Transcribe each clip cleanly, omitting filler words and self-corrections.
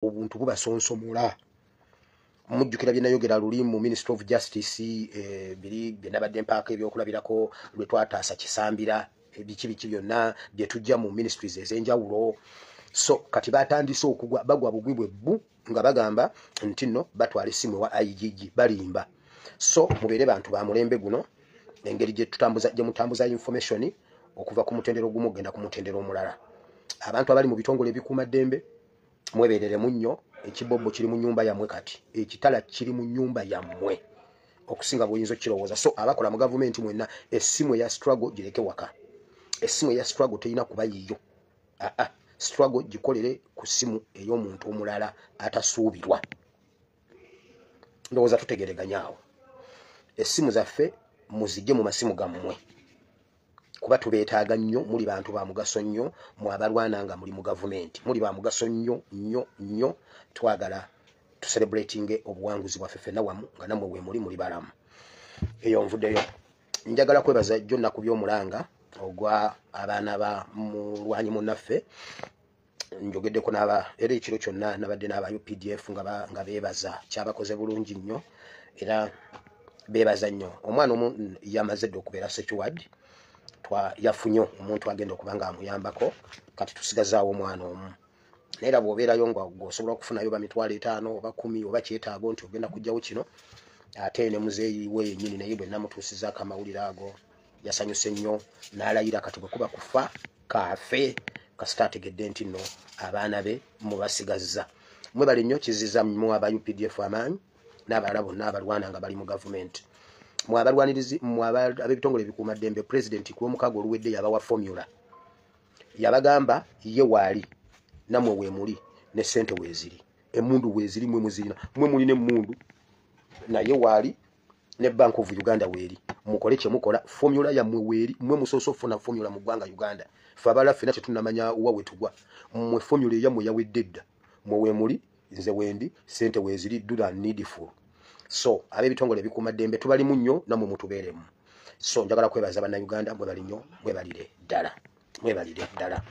obuntu kubasonsomola mujjukira bye nayogera luli mu Ministry of Justice biri byenabadde mpaaka ebyokulabirako lwe twataasa Kisambira biki byonna bye tujja mu ministries ez'enjawulo. So kati batandise okugwa bagwa bugwibwe bbu nga bagamba nti nno batwala essimu wa IGG balimba. So mubeere bantu ba mulembe guno engeri gye mutambuza information okuva ku mutendero gumu genda ku mutendero omulala. Abantu abali mu bitongole ebikuuma ddembe mweberere munnyo. Ekibobbo kiri mu nyumba yammwe kati ekitala kiri mu nyumba yammwe okusinga bw'oyinza okirowooza. So abakola mu gavumenti mwenna essimu ya struggle gireke waka. Essimu ya struggle teyina kuba yiyo. Struggle gikolere ku ssimu ey'omuntu omulala atasuubirwa. Ndowooza tutegereganyaawo. Essimu zaffe muzigye mu masimu gammwe kuba tubeetaaga nnyo. Muli bantu ba mugaso nnyo mu abalwana nga muli mu gavumenti. Muli ba mugaso nnyo. Twagala tucelebrating obuwanguzi bwaffe ffenna wamu nga nammwe we muli balamu. Eyo nvuddeyo. Njagala kwebaza jjo nnaku by'omulanga ogwa abaana ba mulwanyi munnaffe. Njogeddeko era ekiro kyonna nabadde n'aba UPDF nga beebaza kyabakoze bulungi nnyo era beebaza nnyo. Omwana omu yamaze dde okubeera secured. Yafunye omuntu agenda okuba nga amuyambako. Kati tusigazaawo omwana omu. Naera bw'obeerayo ng'osobola okufunayo ba 5,000 oba 10 oba kyetaago nti ogenda kujjawo kino. Ate ne muzeeyi we yennyini naye bwe namutuusizaako amawulire ago yasanyuse nnyo n'alayira kati bwe kuba kufa kaafe kasita ategedde nti nno abaana be mubasigazza. Mwebale nnyo kiziza mu aba UPDF amaanyi n'abalala bonna abalwana nga bali mu gavumenti. Mu abalwanirizi mu ab'ebitongole ebikuuma ddembe Pulezidenti ku lw'omukaaga oluwedde yabawa formula. Yabagamba ye waali namwe weemuli ne ssente weeziri. Emmundu weeziri mwe muzirina. Mwe mulina emmundu naye waali ne Bank of Uganda weeri. Mukole kye mukola formula yammwe weeri. Mwe musoose ofuna formula mu ggwanga Uganda. Ffe abalala ffenna tetunnamanya wa we tugwa. Mmwe formula eyammwe yawedde dda. Mwe weemuli nze wendi ssente weeziri do not needful. So ab'ebitongole ebikuuma ddembe tubalimu nnyo nammwe mutubeeremu. So njagala kwebaza bannayuganda mwebali nnyo mwebalire ddala.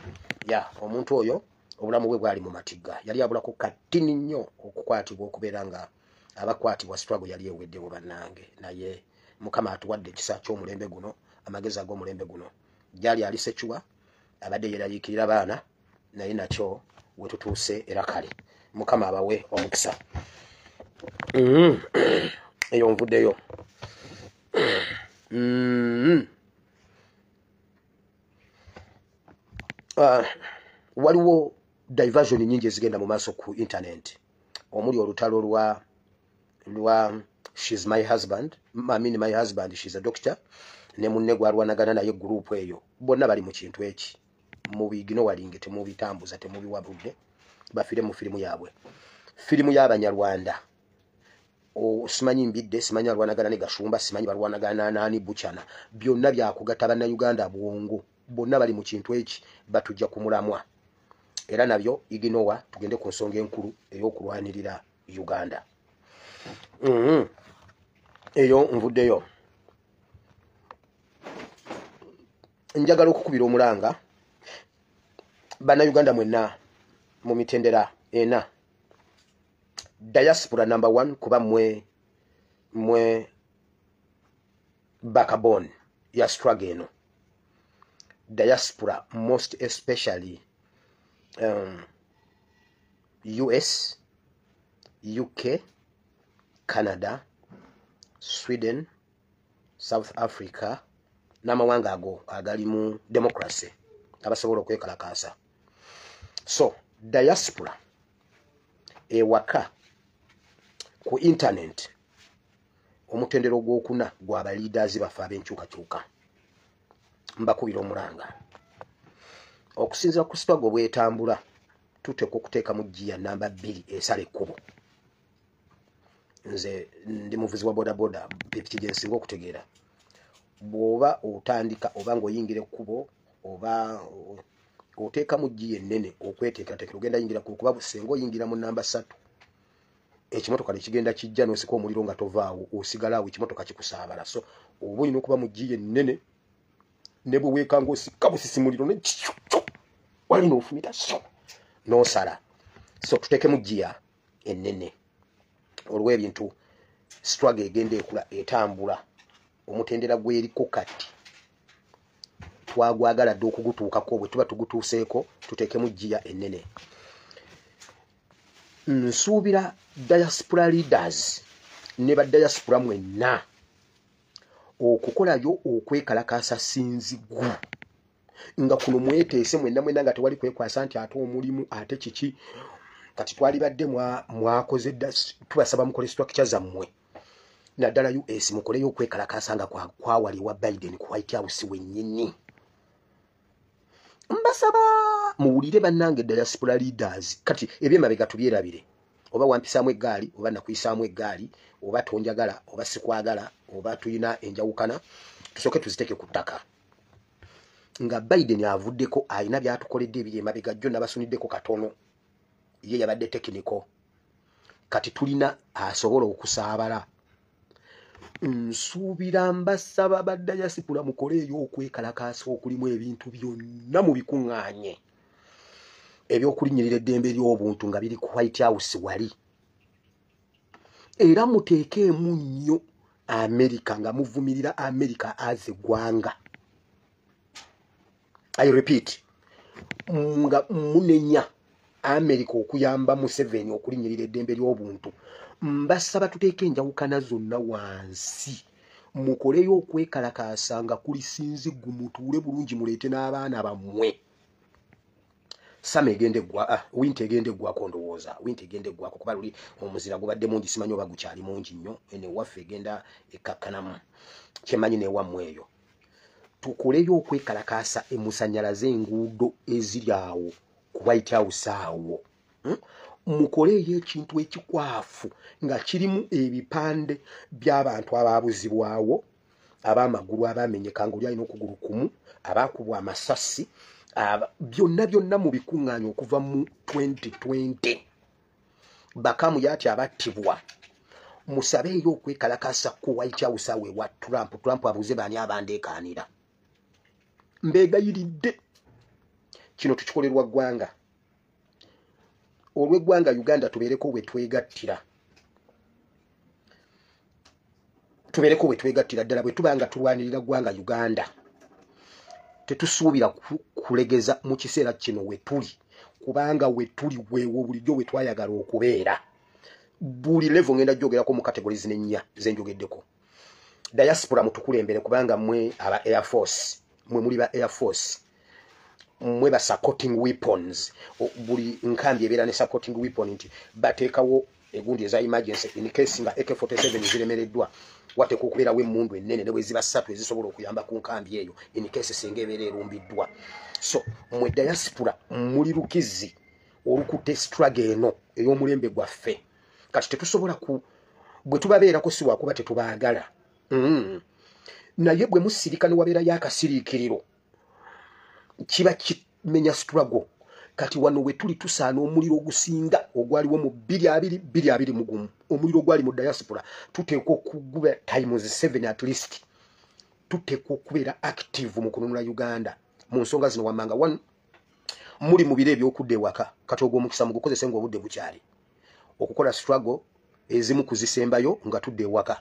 Omuntu oyo obulamu bwe bwali mu matigga. Yali abulako katini nnyo okukwatibwa okubeera nga abakwatibwa struggle yali eweddewo bannange. Naye Mukama atuwadde ekisa ky'omulembe guno, amagezi ag'omulembe guno. Gyali ali secuwa abadde yeerayiikirira baana naye nakyo we tutuuse era kale. Mukama abawe omukisa. Eyo nvuddeyo. Waliwo diversion nyingi ezigenda mu maaso ku internet. Omuli olutalo lwa she's my husband. My husband, she's a doctor. Ne munne gwalwanagana naye group eyo. Bonna bali mu kintu eki. Mubigino walinge temubitambuza temubiwabudde. Bafire mu firimu yaabwe. Firimu y'Abanyarwanda. Simanyi mbidde, simanyi balwanagana ne Gashumba, simanyi balwanagana nani Buchana. Byonna byakugatta bannayuganda bwongo. Bonna bali mu kintu eki batujja kumulamwa. Era nabyo iginowa tugende ku nsonga enkulu ey'okulwanirira Uganda. Eyo nvuddeyo. Njagala okukubira omulanga bannayuganda mwenna mu mitendera ena. Diaspora number 1 kuba mwe backbone ya struggle eno. Diaspora most especially US, UK, Canada, Sweden, South Africa n'amawanga ago agali mu democracy abasobola okwekalakaasa. So diaspora ewaka ku internet omutendero gw'okuna gw'aba leaders baffe ab'enkyukakyuka. Mbakubira omulanga okusinziira ku struggle bw'etambula tuteeka okuteeka mu giya namba 2 esala ekkubo. Nze ndi muvuzi wa bodaboda pipiki gye nsinga okutegeera. Bw'oba otandika oba ng'oyingira ekkubo oba oteeka mu giya ennene okweteekateekera ogenda yingira kuba busenga oyingira mu namba 3 ekimotoka ne kigenda kijja n'osika omuliro nga tovaawo osigalawo ekimotoka kikusaabala. So oba olina okuba mu giya ennene ne bwe weekanga osika busisi muliro ne walina ofumita so n'osala. so tuteke mujia enene olwe ebintu struggle egende ekula etambula omutendera gweriko kati twagwagala dde okugutuukako bwe tuba tugutuuseeko tuteke mujia enene nsuubira diaspora leaders ne ba diaspora mwenna okukolayo okwekalakasa sinzigu nga kuno mweteese mwenna nga tewali kwekwasa nti ate omulimu ate kiki kati twali badde mwakoze tubasaba mukole structure zammwe naddala US mukoleyo okwekalakasa nga kwawaliwa Biden ku White House wennyini mbasaba muwulire bannange diaspora leaders kati ebyemabega tubyerabire oba wampisaamu eggaali oba nakuyisaamu eggaali oba tonjagala oba sikwagala oba tuyina enjawukana tusooke tuziteke ku ttaka nga Biden avuddeko ayina byatukoledde ebiri emabega jjo nabasuniddeko katono ye yabadde tekiniko kati tulina asobola okusaabala nsuubira mbasaba ba diaspora mukoleeyo okwekalakaasa okulimu ebintu byonna mu bikuŋŋaanye ebyokulinnyirira eddembe ly'obuntu nga biri ku White House wali era muteekeemu nnyo America nga muvumirira America as eggwanga I repeat nga munenya America okuyamba Museveni okulinnyirira eddembe ly'obuntu mbasaba tuteeke enjawukana zonna wansi mukoleyo okwekalakaasa nga kuli sinzigu mutuule bulungi muleete n'abaana bammwe Same egende gwa winter egende gwa kondowooza winter egende gwa kuba luli omuzira gubadde mungi simanyi oba gukyali mungi nnyo ene waffe egenda ekakkanamu kyemanyi newammwe eyo tukoleyo okwekalakaasa emusanyalaze enguudo eziri awo ku White House awo mukoleyo ekintu ekikwafu nga kirimu ebipande by'abantu abaabuzibwawo ab'amagulu abamenyeka nga oli alina okugulu kumu abaakubwa amasasi byonna mu bikuŋŋaanya okuva mu 2020 bakamu yati abattibwa musabeeyo okwekalakasa ku White House awe wa Trump abuze baani abandeekaanira mbeegayiridde kino tukikolerwa ggwanga olw'eggwanga Uganda tubeereko we twegattira ddala bwe tubanga tulwanirira ggwanga Uganda tetusuubira kulegeza mu kiseera kino we tuli kubanga we tuli weewo bulijjo we twayagala okubeera buli level ngenda jogerako mu categories n'ennya zenjogeddeko diaspora mutukulembere kubanga mwe aba Air Force mwe muli ba Air Force mwe ba supporting weapons buli nkambi ebeera ne supporting weapon nti bateekawo egundi eza emergency in case nga AK-47 ziremereddwa wateeka okubeerawo emmundu ennene ne bwe ziba 3 ezisobola okuyamba ku nkambi eyo in case singa ebeera erumbiddwa so mwe diaspora muli lukizi olukutte struggle eno ey'omulembe gwaffe kati tetusobola bwe tubabeerako si wakuba tetubaagala naye bwe musirika ne wabeerayo akasiriikiriro kiba kimenya struggle kati wano we tuli tusaana omuliro ogusinga ogwaliwo mu 2020 mugumu omuliro gwali mu diaspora tuteekwa okuguba times 7 at least tuteekwa okubeera active mu kununula Uganda mu nsonga zino wammanga one muli mu biro ebyokudda ewaka kati ogw'omukisa mugukozese ng'obudde bukyali okukola struggle ezimu kuzisembayo nga tudde ewaka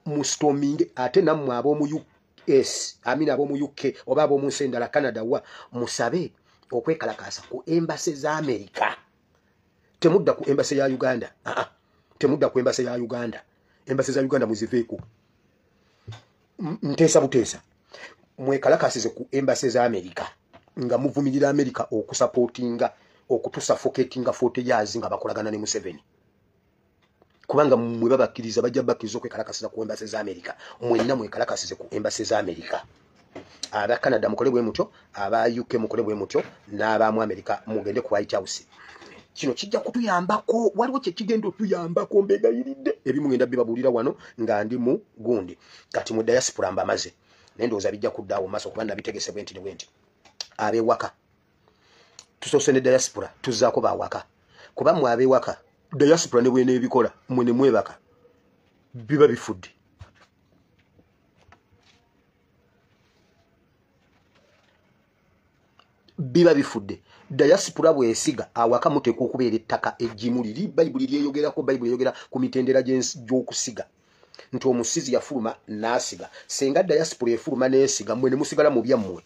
mu storming ate nammwe ab'omu US ab'omu UK oba ab'omu nsi endala Canada wa musabe okwekalakaasa ku embassy za America temudda ku embassy ya Uganda temudda ku embassy ya Uganda embassy za Uganda muziveeko nteesa buteesa mwekalakasize ku embassy za America nga muvumirira America okusupportinga okutusuffocatinga 40 years nga bakolagana ne Museveni kubanga mwe babakkiriza bajja bakkiriza okwekalakasiza ku embassy za America mwenna mwekalakasize ku embassy za America aba Canada mukole bwe mutyo aba UK mukole bwe mutyo n'abamu America mugende ku White House kino kijja kutuyambako waliwo kye kigenda otuyambako mbegayiridde ebimu ngenda bibabulira wano nga ndi mu gundi kati mu diaspora mbamaze nendooza bijja kuddaawo maaso kuba nabitegese bwenti ne bwenti ab'ewaka tusoose ne diaspora tuzzaako bawaka kuba mwe ab'ewaka diaspora ne bwene ebikola mwe ne mwebaka biba bifudde biba bifudde diaspora bwesiga awaka muteeka okubeera ettaka ejjimu liri bayibuli lyeyogerako bayibuli eyogera ku mitendera gy'okusiga nti omusizi yafuluma n'asiga senga diaspora efuluma n'esiga mmwe ne musigala mu byammwe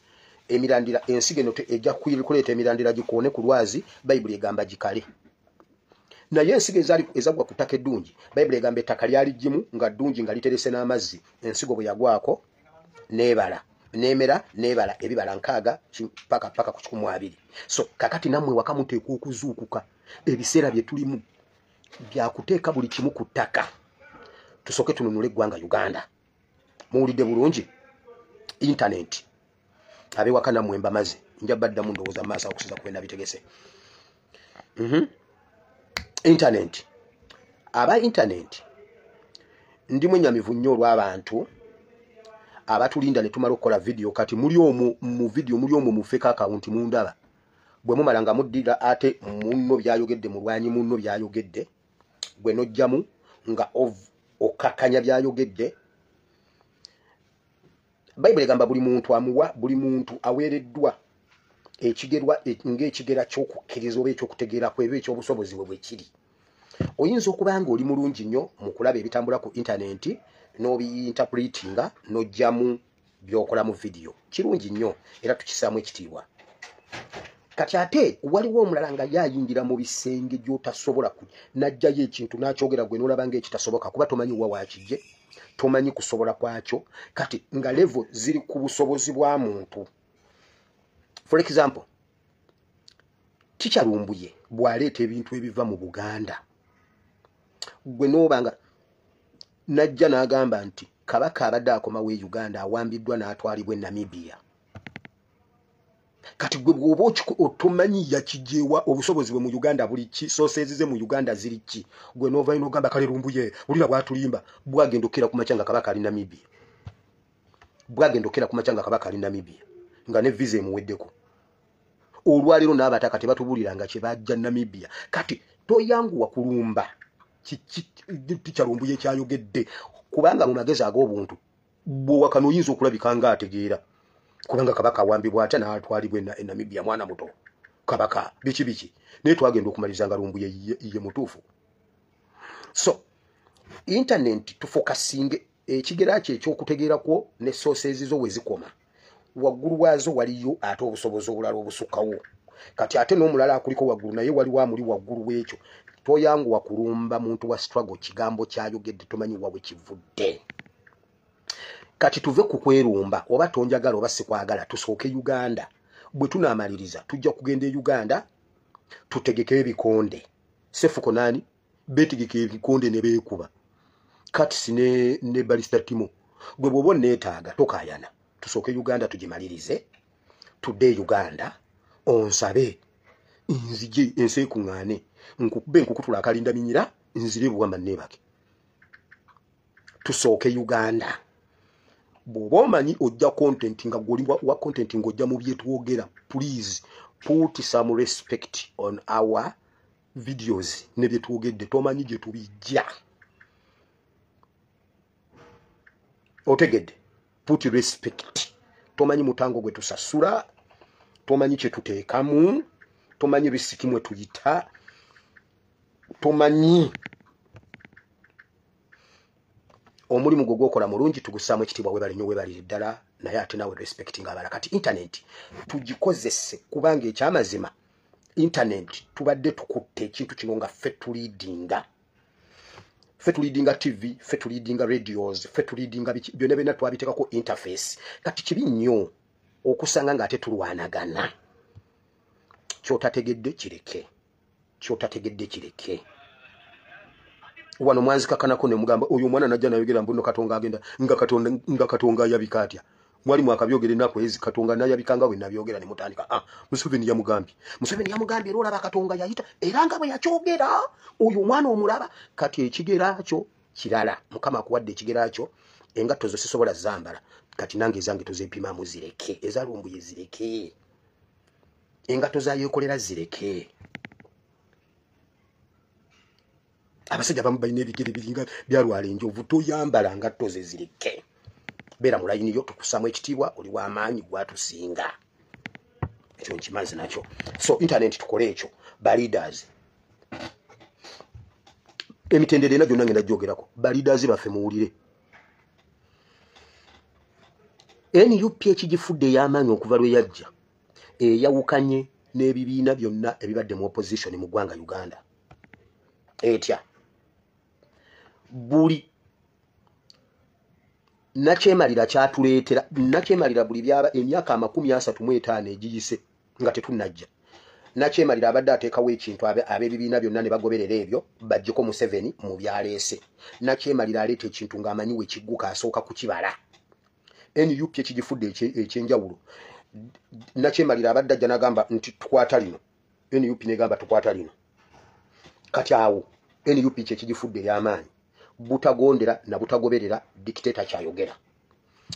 emirandira ensiga eno ejja kuleeta emirandira gikoone ku lwazi bayibuli egamba gikale naye ensiga ezagwa ku ttaka eddungi bayibuli egamba ettaka lyali ggimu nga ddungi nga literese n'amazzi ensigo bwe yagwako n'ebala nemera nebala ebibala nkaaga paka ku 12 so kakati namwe waka muteeka okuzuukuka ebiseera bye tulimu bya kuteeka buli kimu ku ttaka tusoke tununule eggwanga Uganda muwulidde bulungi internet abewaka namwe mbamaze nja baddamu ndowooza maaso okusiza kwenda bitegese internet aba internet ndimu nyamivu nnyo olw'abantu abatulinda ne tumala okukola video kati muli omwo mu video muli omwo mu fake account mundaba bwe mumalanga muddira ate munno byayogedde mu lwanyi munno byayogedde bwe nojjamu nga okakanya byayogedde Bible egamba buli muntu amuwa buli muntu awereddwa ekigerwa ng'ekigera ky'okukkiriza oba ekyokutegeera kwebe ekyobusobozi bwe kiri oyinza okubanga oli mulungi nnyo mu kulaba ebitambula ku internet n'obi-interpretinga n'ojjamu by'okola mu video kirungi nnyo era tukisaamu ekitiibwa kati ate waliwo omulala nga yayingira mu bisenge gy'otasobola n'ajjayo ekintu n'akyogera gwe n'olaba ng'ekitasoboka kuba tomanyi wa wakijje tomanyi kusobola kwakyo kati nga level ziri ku busobozi bwa muntu for example Teacher Lumbuye bwaleeta ebintu ebiva mu Buganda gwe n'obanga najja n'agamba nti kabaka abadde akomawo e Uganda awambiddwa n'atwalibwa e Namibia kati gwe bw'oba otomanyi yakijeewa obusobozi bwe mu Uganda buli ki sources ze mu Uganda ziri ki gwe n'ova ino ogamba kale Lumbuye ulira bwatulimba bwagenda okera ku machanga kabaka ali Namibia bwagenda okera ku machanga kabaka ali Namibia nga ne visa emuweddeko olwaliro n'abataka tebatubuliranga kye bajja Namibia kati toyanguwa kulumba Teacher Lumbuye kyayogedde kubanga mu magezi ag'obuntu bw'owakano oyinza okulabika nga ategeera kubanga kabaka awambibwa atya n'atwalibwa e Namibia mwana muto kabaka biki naye twagenda okumaliza nga Lumbuye ye mutuufu so internet tufokasinge ekigera kye ekyokutegeerakwo ne sources zo we zikoma waggulu waazo waliyo ate obusobozi obulala obusukkawo kati ate n'omulala akuliko waggulu naye waliwo amuli waggulu w'ekyo toyanguwa kulumba muntu wa struggle kigambo kyayogedde tomanyi wawe kivudde kati tuve ku kwerumba oba tonjagala oba sikwagala tusooke Uganda bwe tunaamaliriza tujja kugenda e Uganda tutegeke ebikonde sefuko nani betegeke ebikonde ne beekuba kati ne Balista Timo gwe bwoba neetaaga tokaayana tusooke Uganda tugimalirize tudde Uganda onsabe nzije ensi kuŋŋaane nkukube nkukutula akalinda minyira nzire bwamba nebake tusooke Uganda bw'oba omanyi ojja content nga goli wa content ng'ojja mu byetwogera please put some respect on our videos ne byetwogedde tomanyi gye tubijja otegedde put respect tomanyi mutango gwe tusasula tomanyi kye tuteekamu tomanyi risiki mwe tuyita tomanyi omulimu gwo gwokola mulungi tugusaamu ekitiibwa webali nnyo webali ddala naye ate nawe respecting abala kati internet tugikozese kubanga ekyamazima internet tubadde tukutte ekintu kino nga ffe tuliidinga TV ffe tuliidinga radios ffe tuliidinga byonna byonna twabiteekako interface kati kibi nnyo okusanga ng'ate tulwanagana kyotategedde kireke wano mwanzikakanako ne mugamba oyo mwana najja nayogera mbuno Katonga agenda nga Katonga yabika atya mwali mwakabyogera ennaku ezi Katonga nayabikanga bwe nabyogera ne mutandika Museveni yamugambye era olaba Katonga yayita era nga bwe yakyogera oyo mwana omulaba kati ekigera kyo kirala Mukama akuwadde ekigera kyo engatto zo sisobola zambala kati nange ezange tozempimaamu zireke eza Lumbuye zireke engatto zayeekolera zireke abasajja bamu balina ebigere biringa byalwala enjovu toyambala ngatto ze zireke beera mu layini yo tukusaamu ekitiibwa oli w'amaanyi gwatusinga ekyo nkimaze nakyo. So internet tukole ekyo ba leaders emitendere na gyonna ngenda gyogerako ba leaders baffe muwulire. NUP ekigifudde y'amaanyi okuva lwe yajja eyawukanye n'ebibiina byonna ebibadde mu opposition mu ggwanga Uganda. Etya buli nakyemalira kyatuleetera nakyemalira buli byaba emyaka 35 egiyise nga tetunnajja. Nakyemalira abadde ateekawo ekintu ab'ebibiina byonna ne bagoberera ebyo bajjeko Museveni mu byaleese. Nakyemalira aleeta ekintu ng'amanyi we kigguka asooka kukibala. NUP ekigifudde ekyenjawulo. Nakyemalira abadde ajja n'agamba nti tukwata lino. NUP n'egamba tukwata lino. Kati awo NUP ekigifudde y'amaanyi. Butagondera na butagoberera dictator kyayogera.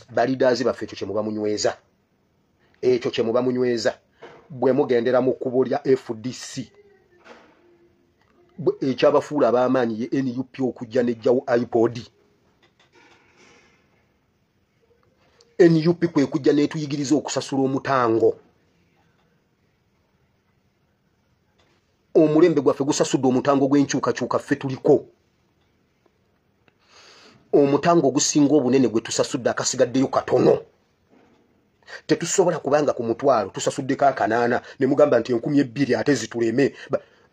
Ba leaders baffe ekyo kye muba munyweza. Ekyo kye muba munyweza. Bwe mugendera mu kkubo lya FDC. Ekyabafuula ab'amaanyi ye NUP okujja n'ejjawo iPod. NUP kwe kujja n'etuyigiriza okusasula omutango. Omulembe gwaffe gusasudde omutango gw'enkyukakyuka ffe tuliko. Omutango ogusinga obunene gwe tusasudde akasigaddeyo katono. Tetusobola kubanga ku mutwalo tusasuddeko 8 ne mugamba nti 1200 ate zituleme.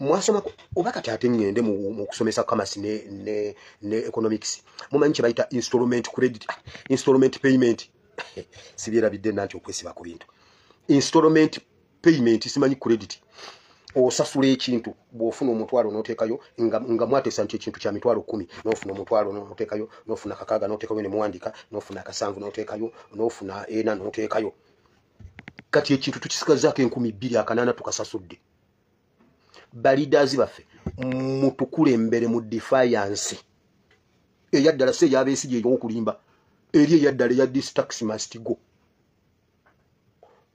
Mwasoma oba kati ate ngende mu kusomesa commerce ne economics. Mumanyi kye bayita installment credit, installment payment. Sibyera bidde nanti okwesiba ku bintu. Installment payment simanyi credit. Osasula ekintu bw'ofuna omutwalo n'oteekayo nga mwatesa nti ekintu kya mitwalo 10 n'ofuna omutwalo n'oteekayo n'ofuna kakaaga n'oteekayo ne muwandika n'ofuna akasanvu n'oteekayo n'ofuna ena n'oteekayo. Kati ekintu tukisigazaako 2,000 akanana tukasasudde. Ba leaders baffe mutukulembere mu defiance. Eyaddala se yabeesige ey'okulimba eri eyaddala eya this tax must go.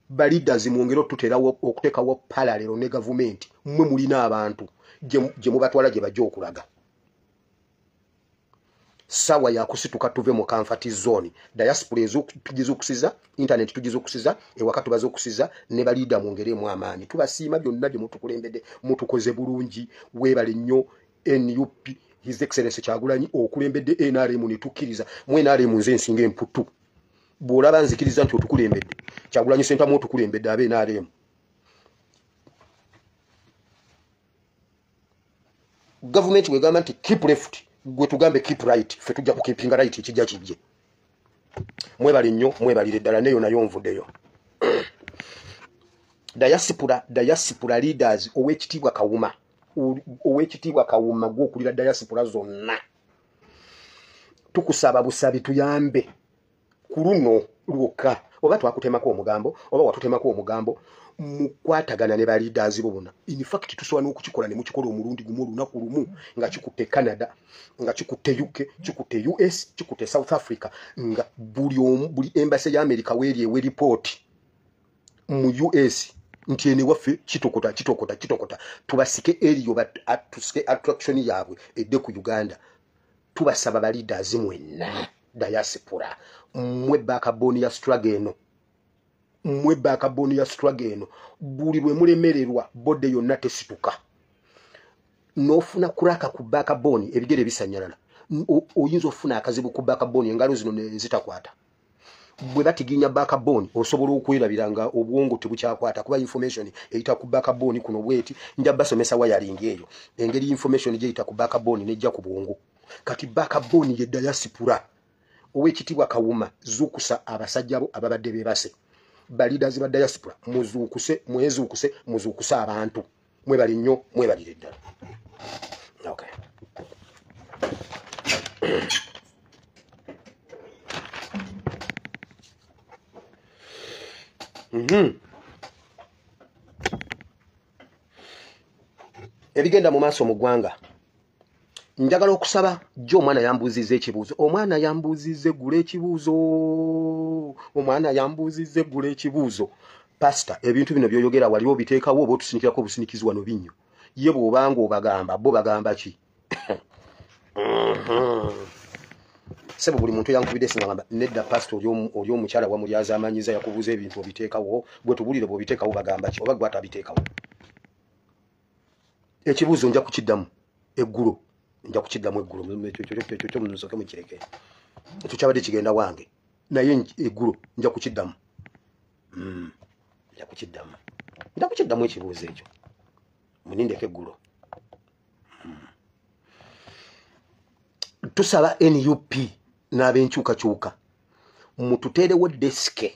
Ba leaders mwongera otuterawo okuteekawo parallel ne government mmwe mulina abantu gye mubatwala gye bajja okulaga. Sawa ya kusituka tuve mu comfort zone. Diaspora tugize okusiza, internet tugize okusiza, ewaka tubaze okusiza ne ba leader mwongeremu amaanyi. Tubasiima byonna gye mutukulembedde mutukoze bulungi. Weebale nnyo NUP His Excellency Kyagulanyi okulembedde NRM ne tukkiriza. Mu NRM nze nsinga emputu. Bw'olaba nzikiriza nti otukulembedde Kyagulanyi sentamu otukulembedde abe NRM. Government wegamba nti keep left gwe tugambe keep right ffe tujja ku keeping right ekijja kijje. Mwebale nnyo mwebalire ddala neyo nayo nvuddeyo. Diaspora leaders ow'ekitiibwa Kawuma gw'okulira diaspora zonna. Tukusaba busabi tuyambe kuruno lwoka oba twakutemako omugambo oba watutemako omugambo mukwatagana ne ba leaders bobona. In fact tusobola n'okukikola ne mukikola omulundi gumu olunaku lumu nga kikutte Canada nga kikutte UK kikutte US kikutte South Africa nga buli embassy ya America weeri ewe report mu US nti ene waffe kitokota tubasike eriyo tusike attraction yaabwe edde ku Uganda. Tubasaba ba leaders mwenna diaspora mwe backbone ya struggle eno buli lwe mulemererwa bode yonna tesituka n'ofuna kuraka ku backbone ebigere bisanyalala oyinza ofuna akazibu ku backbone engalo zino ne zitakwata. Bwe batiginya backbone osobola okwerabiranga obwongo tebukyakwata kuba information eyita ku backbone kuno bweti nja basomesa wiring eyo engeri information gye eyita ku backbone nejja ku bwongo. Kati backbone ye diaspora ow'ekitiibwa Kawuma zuukusa abasajja abo ababadde beebase. Ba leaders ba diaspora mwezuukuse muzuukuse abantu. Mwebali nnyo mwebalire ddala. Okay. Ebigenda mu maaso mu ggwanga. Njagala okusaba jjo omwana yambuuzize ekibuuzo. Omwana yambuuzize gula ekibuuzo. Pastor, ebintu bino byoyogera wali obiteekawo oba otusinikirako obusinikizi wano binnyo. Ye bw'obanga obagamba bo bagamba ki? sebo buli muntu yankubide singamba nedda pastor oli omukyala wa mulyaza amanyiza yakubuza ebintu obiteekawo gwe tubulire bobiteekawo bagamba ki oba gwata biteekawo ekibuuzo nja kukiddamu eggulo nja kukiddamu eggulo ekyo musoke mukireke ekyo kyabadde kigenda wange naye eggulo nja kukiddamu nja kukiddamu ekibuuzo ekyo munindeko eggulo tusaba NUP n'abenkyukakyuka mututeerewo desike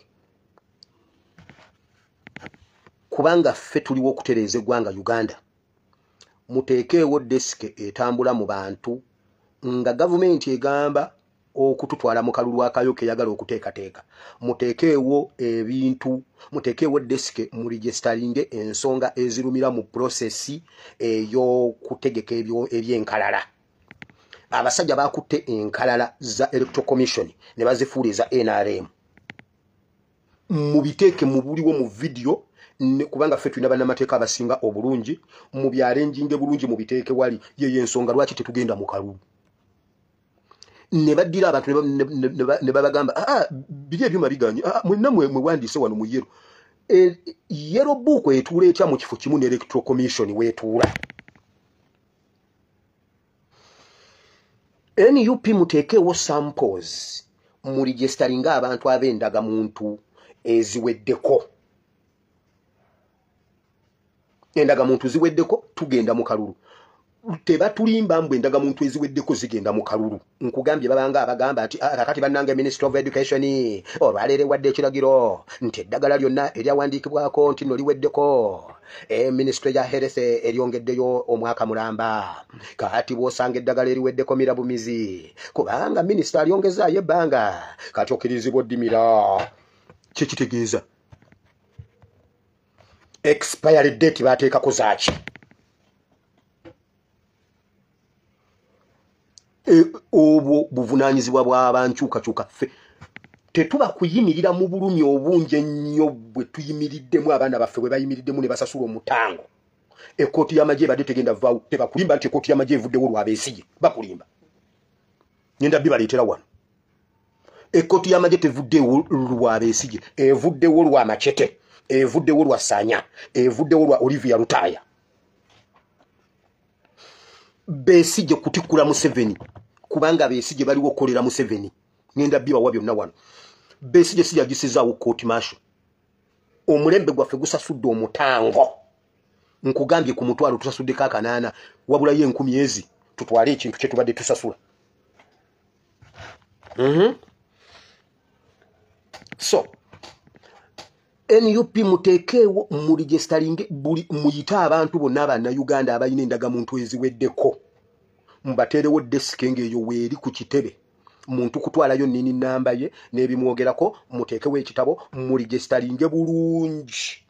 kubanga ffe tuliwo okutereeza eggwanga Uganda muteekeewo desike etambula mu bantu nga gavumenti egamba okututwala mu kalulu akayoka eyagala okuteekateeka muteekeewo ebintu muteekeewo desike mu registeringe ensonga ezirumira mu prosesi ey'okutegeka ebyenkalala abasajja bakutte enkalala za Electoral Commission ne bazifuuliza NRM mubiteeke mubuliwo mu video kubanga ffe tulina bannamateeka abasinga obulungi mu byalenjinge bulungi mubiteeke wali yeyo ensonga lwaki tetugenda mu kalulu ne baddira abantu ne babagamba biri ebyuma biganye mwenna mwewandiise wano mu yero yero book etuula etya mu kifo kimu ne Electoral Commission weetuula NUP muteekeewo samples mu registeringa abantu ab'endagamuntu eziweddeko endagamuntu ziweddeko tugenda mu kalulu tebatulimba mbwe endagamuntu eziweddeko zigenda mu kalulu nkugambye babanga abagamba nti kakati bannange Ministry of Education olwaleero wadde ekiragiro nti eddagala lyonna eryawandiikibwako nti no liweddeko Ministry ya Health eryongeddeyo omwaka mulamba kati bw'osanga eddagala eriweddeko mirabumizi kubanga minisita alyongezaayo ebbanga kati okkirizibwa oddimira kyekitegeeza expiry date bateekako zaaki obwo buvunaanyizibwa bw'abankyukakyuka ffe tetuba kuyimirira mu bulumi obungi ennyo bwe tuyimiriddemu abaana baffe bwe bayimiriddemu ne basasula omutango ekkooti y'amagye ebadde tegenda vaawo tebakulimba nti ekkooti y'amagye evuddewo lwa Besigye bakulimba ngenda bibaleetera wano ekkooti y'amagye tevuddewo lwa Besigye evuddewo lwa Machete evuddewo lwa Sanya evuddewo lwa Olivia Lutaya Besigye kutikula Museveni kubanga Besigye baliwo okukolera Museveni ngenda bibawa byonna wano Besigye si yagisizaawo court martial omulembe gwaffe gusasudde omutango nkugambye ku mutwalo tusasuddeko akanaana wabulayo 10 ezi tutwale ekintu kye tubadde tusasula so NUP muteekeewo mu registering buli muyita abantu bonna Abannayuganda abalina endagamuntu eziweddeko mbateerewo desike ng'eyo weeri ku kitebe muntu kutwalayo nini namba ye n'ebimwogerako muteekewo ekitabo mu registering bulungi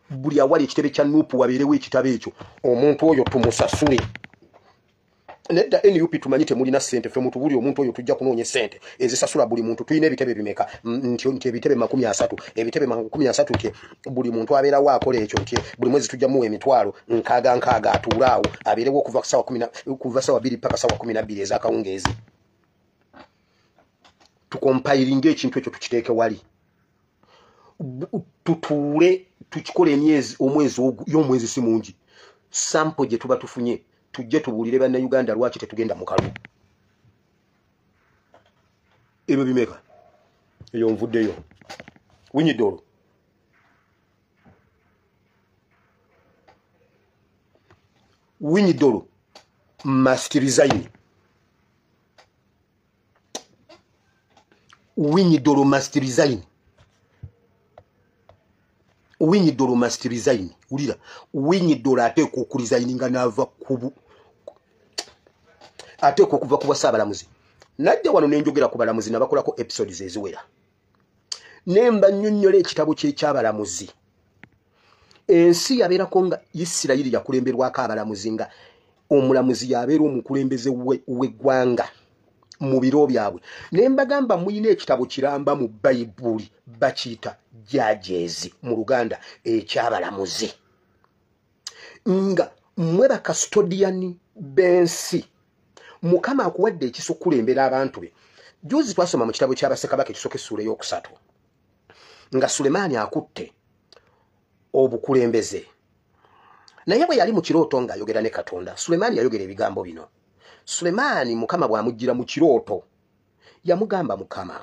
buli awali ekitebe kya NUP wabeerewo ekitabo ekyo omuntu oyo tumusasule nedda NUP tumanyi temulina ssente ffe mutubuli omuntu oyo tujja kunoonya ssente ezisasula buli muntu tulina ebitebe bimeka nti ebitebe 30 ebitebe 30 nti buli muntu abeerawo akola ekyo nti buli mwezi tujja muwa emitwalo nkaaga atuulaawo abeerewo okuva sawa 2 paka sawa 12 ez'akawungeezi tukompiringa ekintu ekyo tukiteeke wali tutuule tukikole omwezi si mungi sample gye tuba tufunye tujje tubulire bannayuganda lwaki tetugenda mu kalulu ebyo bimeka eyo nvuddeyo Winyidolo must resign Winyidolo must resign ulira Winyidolo ateekwa okuresigninga n'ava kubu ateekwa okuva ku bwassaabalamuzi najja wano nenjogera ku balamuzi nabakolako episodes eziwera nemba nnyonnyola ekitabo ky'ekyabalamuzi ensi yabeerako nga Isirayiri yakulemberwako abalamuzi nga omulamuzi yabeera omukulembeze w'eggwanga mu biro byabwe nembagamba muyina ekitabo kiramba mu Bayibuli bakiyita Judges mu Luganda ekyabalamuzi nga mwe bakastodiani b'ensi Mukama akuwadde ekisa okulembera abantu be juzi twasoma mu kitabo ky'Abasekabaka ekisooka essula ey'okusatu nga Sulemaani akutte obukulembeze naye bwe yali mu kirooto ng'ayogera ne Katonda. Sulemaani yayogera ebigambo bino. Sulemaani Mukama bw'amujjira mu kirooto yamugamba Mukama,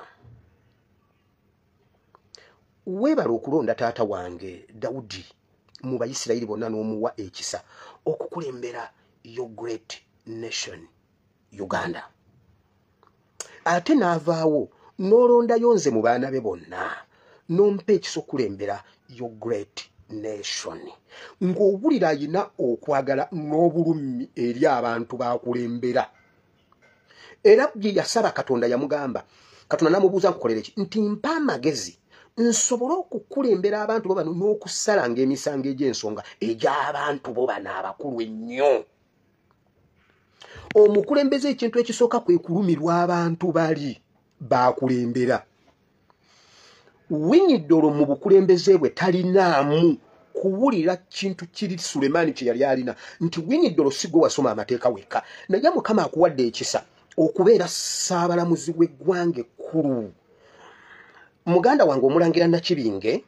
weebala okulonda taata wange Dawudi mu Bayisirayiri bonna n'omuwa ekisa okukulembera your great nation Uganda. Ate n'avaawo n'olondayo nze mu baana be bonna n'ompa ekisa okulembera your great nation. Ng'owulira ayina okwagala n'obulumi eri abantu bakulembera. Era bye yasaba Katonda yamugamba, Katonda n'amubuuza nkukolere ki? Nti mpa amagezi nsobole okukulembera abantu bo bano n'okusalanga emisango egy'ensonga egy'abantu bo bano abakulu ennyo. Omukulembeze ekintu ekisooka kwe kulumirwa abantu bali bakulembera. Winyidolo mu bukulembeze bwe talinaamu kuwulira kintu kiri Sulemaani kye yali alina nti Winyidolo si gwe wasoma amateeka wekka naye Mukama akuwadde ekisa okubeera ssaabalamuzi w'eggwanga ekkulu. Muganda wange omulangira Nakibinge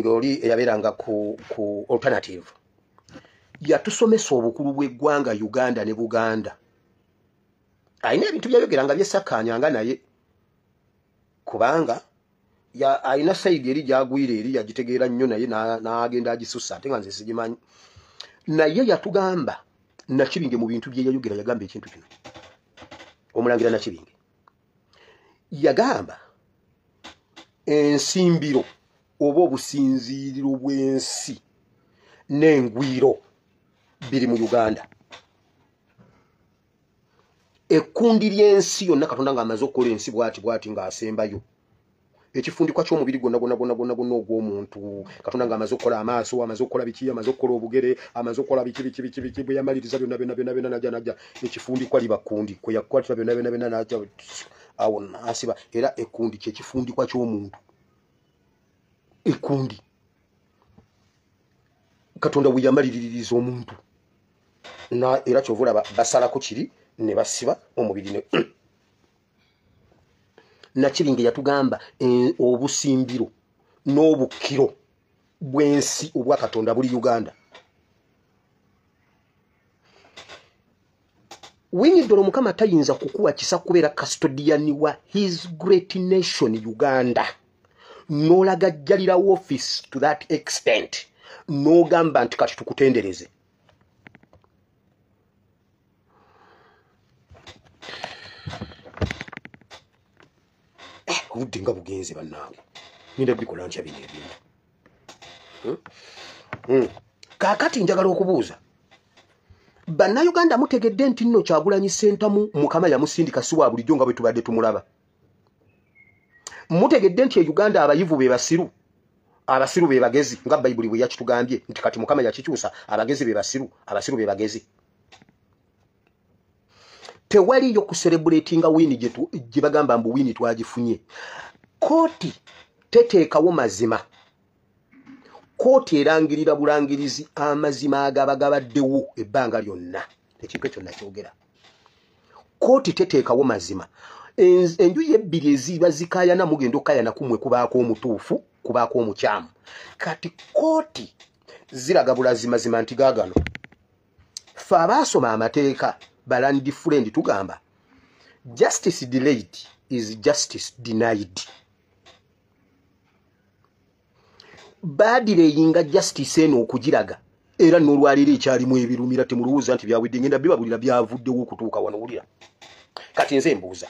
oli eyabeeranga ku alternative yatusomesa obukulu bw'eggwanga Uganda ne Buganda. Alina ebintu byayogeranga byesakkaanyanga naye kubanga alina sayidi eri gyagwira eri yagitegeera nnyo naye n'agenda agisussa ate nga nze sigimanyi. Naye yatugamba Nakibinge mu bintu bye yayogera yagamba ekintu kino. Omulangira Nakibinge yagamba ensimbiro oba obusinziiriro bw'ensi n'engwiro biri mu Uganda. Ekkundi ly'ensi yonna Katonda ng'amaze okukola ensi bw'ati ng'asembayo. Ekifundikwa ky'omubiri gwonna ogw'omuntu Katonda ng'amaze okukola amaaso, amaze okukola biki, amaze okukola obugere, amaze okukola biki bwe yamaliriza byonna najja ekifundikwa liba kkundi kwe yakwatira byonna najja awo n'asiba. Era ekkundi ky'ekifundikwa ky'omuntu. Ekkundi Katonda bwe yamaliririza omuntu era kyova olaba basalako kiri ne basiba omubiri ne Nakibinge yatugamba obusimbiro n'obukiro bw'ensi obwa Katonda buli Uganda. Winyidolo Mukama tayinza kukuwa kisa kubeera custodian wa his great nation Uganda n'olagajjalira office to that extent n'ogamba nti kati tukutendereze. Obudde nga bugenze bannange ninda bikola nkya bino ebintu. Kaakati njagala okubuuza bannayuganda mutegedde nti nno Kyagulanyi Ssentamu Mukama yamusindika si wa bulijjo nga bwe tubadde tumulaba. Mutegedde nti Uganda abayivu be basiru, abasiru be bagezi nga Bayibuli bwe yakitugambye nti kati Mukama yakikyusa abagezi be basiru, abasiru be bagezi. Tewaliyo kucelebratinga wini gye bagamba mbu wini twagifunye. Kooti teteekawo mazima. Kooti erangirira bulangirizi amazima agabagabaddewo ebbanga lyonna. Ekintu ekyo nakyogera. Kooti teteekawo mazima. Enjuyi ebbiri eziba zikaayana mugenda okkaayana kumwe kubaako omutuufu, kubaako omukyamu. Kati kooti ziraga bulazimazima nti gaagano. Ffe abaasoma amateeka balandi friend tugamba justice delayed is justice denied. Badireyinga justice eno okugiraga era n'olwalira ekyalimu ebirumira temuluwuza nti byawedde ngenda bibabulira byavuddewo okutuuka wano wulira. Kati nze mbuuza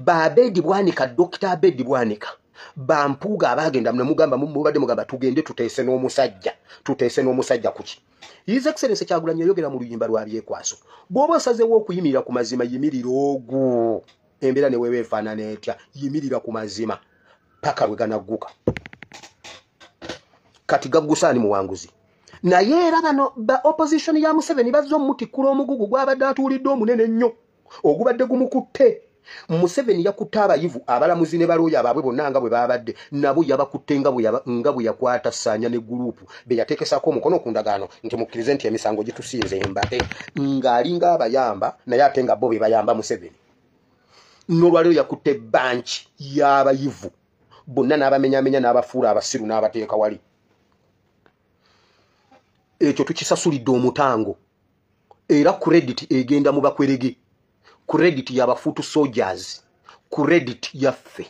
Abedi Bwanika, Dr. Abedi Bwanika bampuuga abagenda mugamba mubadde mugamba tugende tuteese n'omusajja kuki. His Excellency Kyagulanyi yayogera mu luyimba lwa byekwaso. Bw'oba osazeewo okuyimirira ku mazima yimirira ogwo. Embeera ne weewe efaanana etya yimirira ku mazima paka lwe ganagguka. Kati gaggusaani muwanguzi. Naye era bano ba opposition ya Museveni bazza omutikkula omugugu gw'abadde atuulidde omunene nnyo ogubadde gumukutte. Museveni yakutte abayivu abalamuzi ne balooya abaabwe bonna nga bwe babadde nabo yabakutte nga bwe yakwata Ssaanya ne gurupu be yateekesako omukono ku ndagaano nti mukkirize nti emisango gitusinze embate ng'alinga abayamba naye ate nga bo be bayamba Museveni. n'olwaliro yakutte banki y'abayivu bonna n'abamenyamenya n'abafuula abasiru n'abateeka wali. Ekyo tukisasulidde omutango era credit egenda mu bakwerege, credit y'abafuutu soldiers, credit yaffe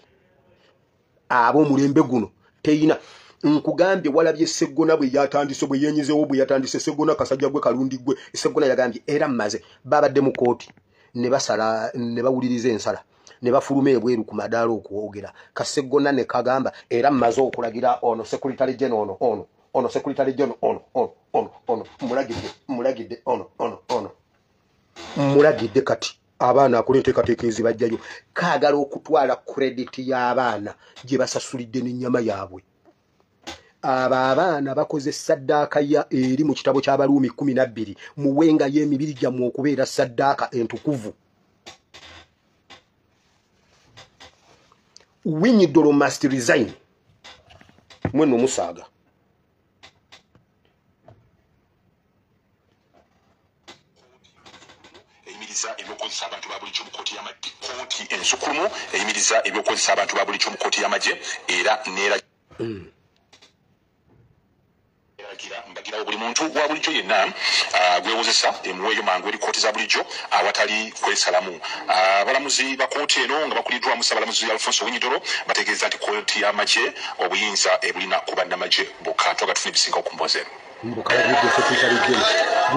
ab'omulembe guno teyina. Nkugambye walabye Sseggona bwe yatandise bwe yenyizeewo bwe yatandise Sseggona Kasajja gwe Kalundi gwe Sseggona yagambye era mmaze babadde mu kooti ne basala ne bawuliriza ensala ne bafuluma ebweru ku madaala okwogera Kasseggona ne kagamba era mmaze okulagira ono secretary general ono secretary general ono mulagidde ono mulagidde kati abaana akuleteekateeka ezibajjayo kaagala okutwala credit y'abaana gye basasulidde n'ennyama yaabwe. Abaana bakoze saddaaka ya eri mu kitabo ky'Abaruumi 12 muwenga y'emibiri gyammwe okubeera saddaaka entukuvu. Winnie Dolo must resign. Mweno musaaga. Eyimiriza ebyokozesa abantu ba bulijjo mu kkooti y'amagye. Kkooti ensukkulumu eyimiriza ebyokozesa abantu ba bulijjo mu kkooti y'amagye era neera mbagira buli muntu wa bulijjo yenna gwewozesa emuweeyo mangu eri kkooti za bulijjo awatali kwesalamu. Abalamuzi ba kkooti eno nga bakuliddwamu Ssaabalamuzi Alfonso Winyidoro bategeeza nti kkooti y'amagye obuyinza ebulina ku bannamagye bokka. Twagatufuna ebisinga okumboza eno.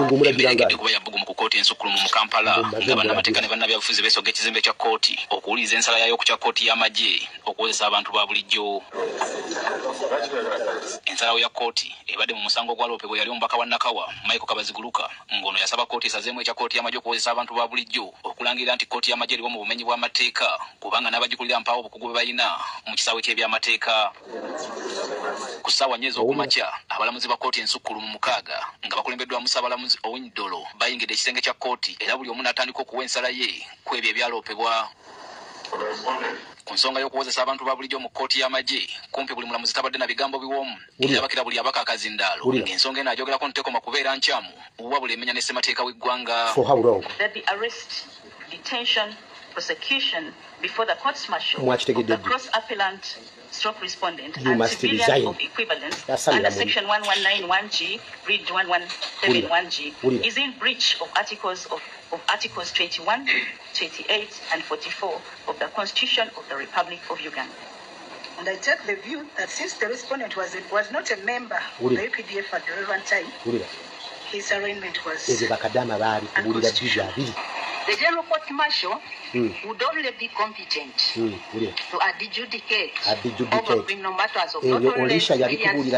Kuba yabugumu ku kkooti ensukkulumu mu Kampala nga bannamateeka ne bannabyabufuzi beesogga ekizimbe kya kkooti okuwuliriza ensala yaayo ku kya kkooti y'amagye okuwozesa abantu ba bulijjo. Ensalawo ya kkooti ebadde mu musango gwa Loope bwe yali omubaka wa Nakawa Michael Kabaziguluka ng'ono yasaba kkooti esazeemu ekya kkooti y'amagye okuwozesa abantu ba bulijjo okulangirira nti kkooti y'amagye eriwo mu bumenyi bw'amateeka kubanga n'abagikulira mpaawo obukugu bwe balina mu kisaawe ky'ebyamateeka. Ku ssaawa nnyezi okumakya abalamuzi ba kkooti ensukkulumu 6 nga bakulembeddwamu Ssaabalamuzi Owiny-Dollo bayingidde ekisenge kya kkooti era buli omu n'atandika okuwa ensala ye ku ebyo ebyaloopebwa. Ku nsonga y'okuwozesa abantu ba bulijjo mu kkooti y'amagye kumpi buli mulamuzi tabadde na bigambo biwoomu era bakira buli abaka akazindaalo ng'ensonga eno agyogerako ntekoma kubeera nkyamu wabula emenya ne ssemateeka w'eggwanga. Before the courts martial of the cross appellant stroke respondent and civilians of equivalence under section 1191G, read 1171G, is in breach of articles 21, 28, and 44 of the Constitution of the Republic of Uganda. And I take the view that since the respondent was not a member of the UPDF at the relevant time, his arraignment was unconstitutional. The General Court Martial would only be competent to adjudicate over criminal matters of not only civilians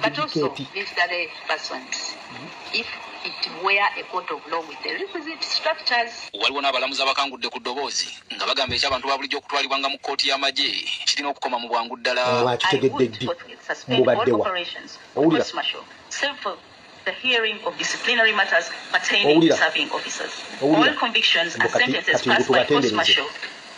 but also military persons. If it were a court of law with the requisite structures. Waliwo n'abalamuzi abakangudde ku ddoboozi nga bagamba eky'abantu ba bulijjo okutwalibwanga mu kkooti y'amagye kirina okukoma mu bwangu ddala. The hearing of disciplinary matters pertaining to serving officers. All convictions and sentences passed by court-martial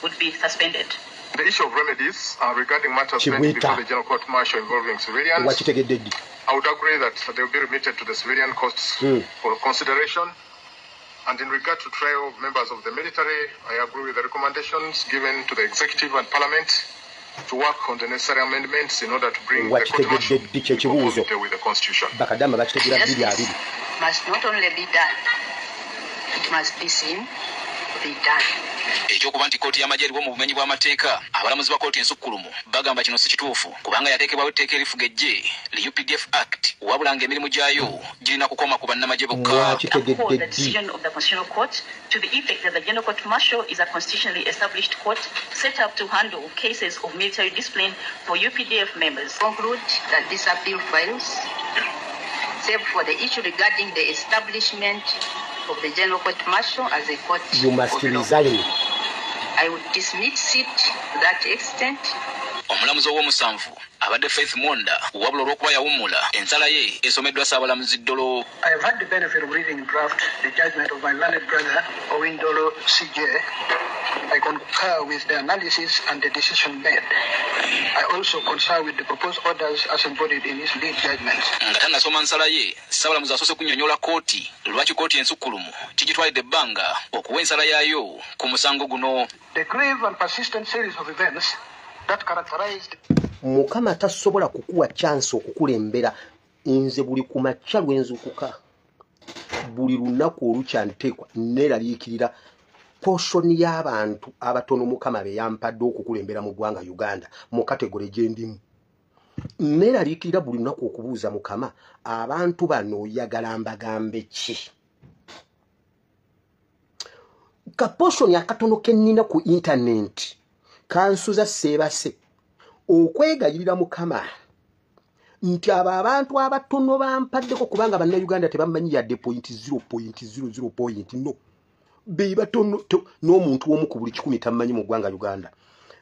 would be suspended. The issue of remedies regarding matters pending before the General Court Martial involving civilians, I would agree that they will be remitted to the civilian courts for consideration. And in regard to trial of members of the military, I agree with the recommendations given to the executive and parliament to work on the necessary amendments in order to bring the court martial into conformity with the Constitution. Justice must not only be done, it must be seen to be done. Ekyokuba nti kkooti y'amagye eriwo mu bumenyi bw'amateeka abalamuzi ba kkooti ensukkulumu bagamba kino si kituufu kubanga yateekebwawo etteeka erifuga eggye li UPDF Act wabula ng'emirimu gyayo girina kukoma ku bannamagye bokka. The decision of the Constitutional Court to the effect that the General Court Martial is a constitutionally established court set up to handle cases of military discipline for UPDF members. Conclude that this appeal fails, save for the issue regarding the establishment of the General Court Martial as a court. You must resign. I would dismiss it to that extent. Omulamuzi ow'omusanvu abadde Faith Monda wabula olw'okuba yawummula ensala ye esomeddwa Ssaabalamuzi Dolo. I have had the benefit of reading in draft the judgment of my learned brother Owin Dolo CJ. I concur with the analysis and the decision made. I also concur with the proposed orders as embodied in his lead judgment. Nga tannasoma nsala ye, Ssaabalamuzi asoose kunnyonnyola kkooti lwaki kkooti ensukkulumu kigitwalidde ebbanga okuwa ensala yaayo ku musango guno. The grave and persistent series of events that characterized Mukama tasobola kukuwa chance okukulembera nze buli ku makya lwenzukuka buli lunaku olukyanteekwa neeraliikirira poshoni y'abantu abatono Mukama be yampadde okukulembera mu ggwanga Uganda mu kategore gye ndimu. Neeraliikirira buli lunaku okubuuza Mukama abantu bano oyagala mbagambe ki? Kaposhoni akatono ke nnina ku internet kansuza seebase okwegayirira Mukama nti abo abantu abatono bampaddeko kubanga bannayuganda tebamanyi yadde 0.00 point no be batono n'omuntu w'omu ku buli 10 tamanyi mu ggwanga Uganda.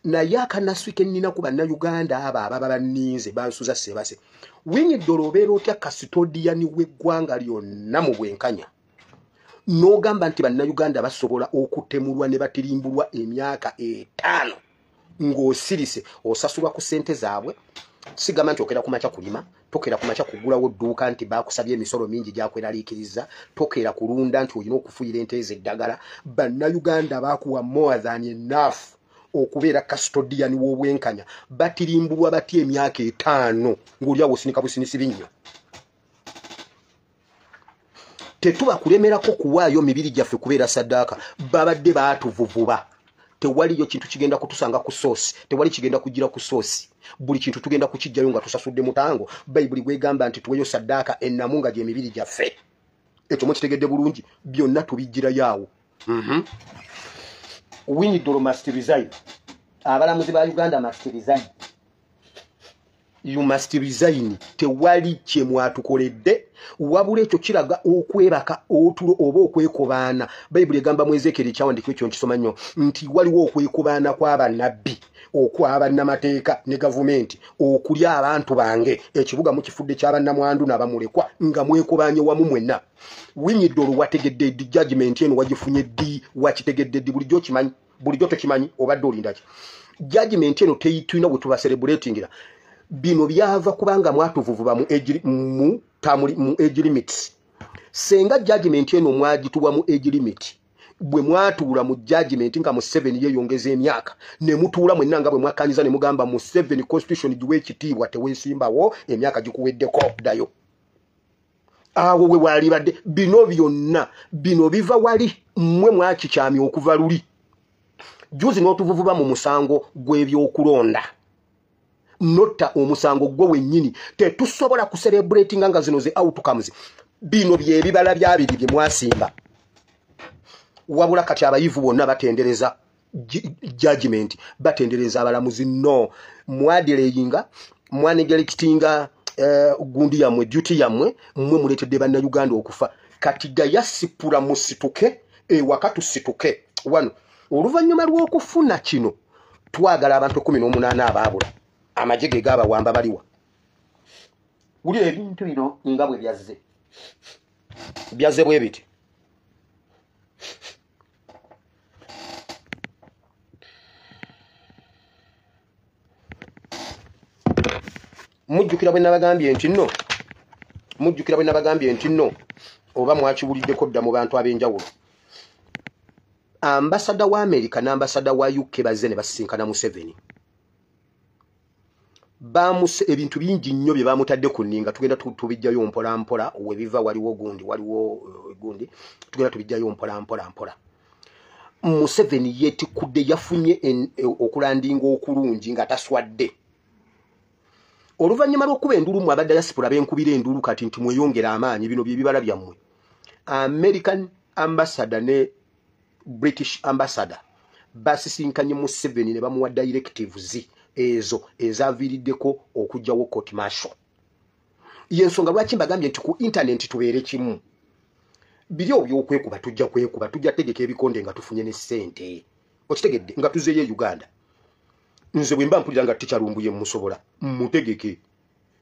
Naye akanaswike nnina ku bannayuganda abo ababa banninze bansuza seebase Winnie Dolo obeera otya kasitodiyani w'eggwanga lyonna mu bwenkanya n'ogamba nti bannayuganda basobola okutemulwa ne batirimbulwa emyaka 5 ng'osirise osasulwa ku ssente zaabwe. Sigamba nti okera kumacha kulima, tokera kumacha kugulawo dduuka nti bakusabye emisolo mingi gyakweraliikiriza, tokera kulunda nti olina okufuuyira ente z'eddagala. Bannayuganda bakuwa more than enough okubeera custodian w'obwenkanya batirimbulwa batya emyaka 5 ng'oli awo osinika businisi binnyo. Tetuba kulemerako kuwaayo mibiri gyaffe kubeera saddaaka babadde baatuvuvuba. Tewaliyo kintu kigenda kutusanga ku source, tewali kigenda kugira ku source. Buli kintu tugenda kukijjayo nga tusasudde mutango. Bayibuli gwegamba nti tuweyo saddaaka ennamunga gy'emibiri gyaffe. Ekyo mukitegedde bulungi, byonna tubijjira yaawo. Winnie Dolo must resign. Abalamuzi ba Uganda must resign. You must resign. Tewali kye mwatukoledde wabula ekyo kiraga okwebaka otulo oba okwekobaana. Bayibuli egamba mu Ezekiel kyawandikwa ekyo nkisoma nnyo nti waliwo okwekobaana kw'abannabbi okw'abannamateeka ne gavumenti okulya abantu bange ekibuga mu kifudde ky'abannamwandu n'abamulekwa nga mwekobaanye wamu mwenna. Winnie Dolo wategedde di judgment eno wagifunye ddi wakitegedde ddi bulijjo kimanyi bulijjo tokimanyi obadde olindaki. Judgment eno teyitulina bwe tuba celebratingira. Bino byava kubanga mwatuvuvuba mu age limits. Senga judgment eno mwagituwa mu age limit bwe mwatuula mu judgment nga mu 7 yeyongeza emyaka ne mutuula mwenna nga bwe mwakanyiza ne mugamba mu 7 constitution giwe ekitiibwa teweesimbawo emyaka gikuweddeko ddayo. Awo we wali badde bino byonna bino biva wali mmwe mwakikyamya okuva luli. Juzi n'otuvuvuba mu musango gw'ebyokulonda. Nota omusango gwo wennyini tetusobola ku celebrating nga zino ze outcomes. Bino bye bibala byabiri bye mwasimba. Wabula kati abayivu bonna batendereza judgment, batendereza abalamuzi no. Mwadireyinga, mwanegerekitinga gundi yamwe, duty yamwe, mmwe muletedde bannayuganda okufa. Kati gayasipula musituke, wakatu situke. Wano, oluvannyuma lw'okufuna kino, twagala abantu 18 abaabula. Amajege gaba wamba baliwa. Uli ebintu bino nga bwe byazze. Byazze bwe biti. Mujjukira bwe nabagambye nti nno. Mujjukira bwe nabagambye nti nno. Oba mwakibuliddeko dda mu bantu ab'enjawulo. Ambasada wa America n'ambasada wa UK bazze ne basisinkana mu 7. Bamuse ebintu bingi nnyo bye bamutadde ku nninga tugenda tubijjayo mpola mpola webiva waliwo gundi tugenda tubijjayo mpola mpola. Museveni yeti kudde yafunye okulandinga okulungi nga taswadde. Oluvannyuma lw'okuba endulu mu abadde diaspora benkubira endulu kati nti mweyongera amaanyi bino bye bibala byammwe. American ambassador ne British ambassador basisinkanye Museveni ne bamuwa directives ezo ezaviiriddeko okujjawo court martial. Yensonga lwaki mbagambye nti ku internet tubeere kimu. Biri by'okwekuba tujja kwekuba tujja tegeka ebikonde nga tufunye ne ssente. Okitegedde nga tuzeeyo Uganda. nze bwe mba mpulira nga Tikyalumbuye musobola mutegeke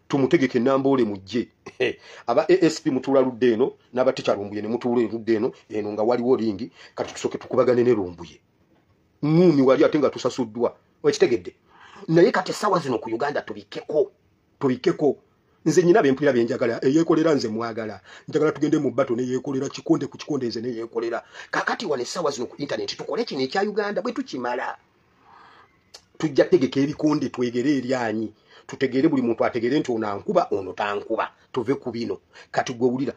tumutegeke Namboole mujje aba ASP mutula ludde eno n'aba Tikyalumbuye ne mutula ludde eno nga waliwo lingi kati tusoke tukubagane ne Lumbuye ngumi wali ate nga tusasuddwa okitegedde naye kati sawa zino ku Uganda tubikeko nze nyina bempulira byenjagala eyekolera nze mwagala njagala tugende mu bato ne yekolera kikonde ku kikonde nze ne yekolera kakati wane sawa zino ku internet tukole kino ekya Uganda bwe tukimala tujja tegeka ebikonde twegere eryanyi tutegere buli muntu ategere nti onankuba ono tankuba tuve ku bino kati gwe wulira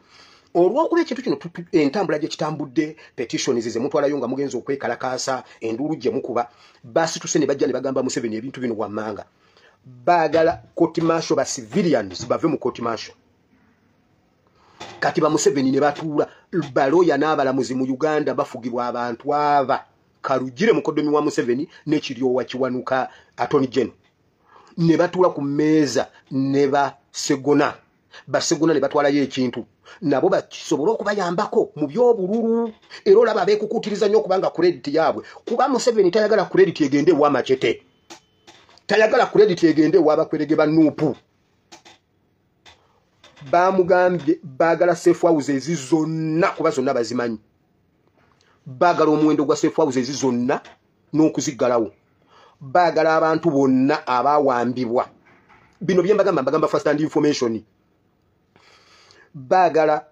olwokuba ekintu kino entambula gye kitambudde petitions ze mutwalayo nga mugenzi okwekalakaasa endulu gye mukuba basi tuse ne bajja ne bagamba Museveni ebintu bino wammanga bagala court martial ba civilians bave mu court martial kati ba Museveni ne batuula baloya n'abalamuzi mu Uganda bafugibwa abantu aba Kalugire mukodomi wa Museveni n'ekiryowa kiwanuka Attorney General ne batuula ku mmeeza ne basegona ne batwalayo ekintu nabo bakisobola okubayambako mu byobululu era olaba beekukutiriza nnyo okubanga credit yaabwe kuba Museveni tayagala credit egende wa Machete tayagala credit egende wa bakwerege ba Nuupu bamugambye bagala safe houses zonna kuba zonna bazimanyi bagala omuwendo gwa safe houses zonna n'okuzigalawo bagala abantu bonna abawambibwa bino byembagamba first hand information bagala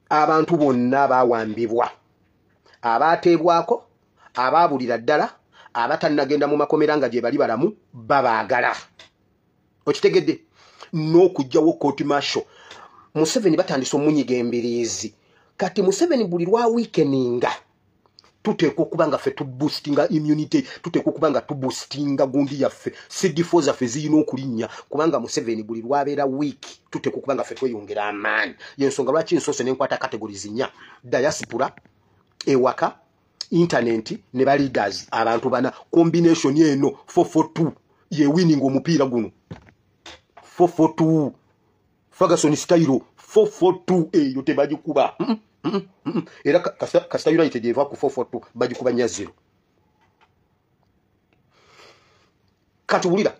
abantu bonna abawambibwa abateebwako ababulira ddala abatanagenda mu makomera nga gye bali balamu babagala okitegedde n'okujjawo court martial Museveni batandise omunyiga embiriizi kati Museveni buli lwa weekeninga tuteekwa okuba nga ffe tuboostinga immunity tuteekwa okuba nga tuboostinga gundi yaffe CD4 zaffe zirina okulinnya kubanga Museveni buli lwabeera wiiki tuteekwa okuba nga ffe tweyongera amaanyi yensonga lwaki nsoose nenkwata categories nnya diaspora ewaka internet ne ba leaders abantu bana combination eno 442 ye winning omupiira guno 442 Ferguson style 442 eyo tebagikuba era Kasita United eva ku 442 bagikuba nya 0 katulira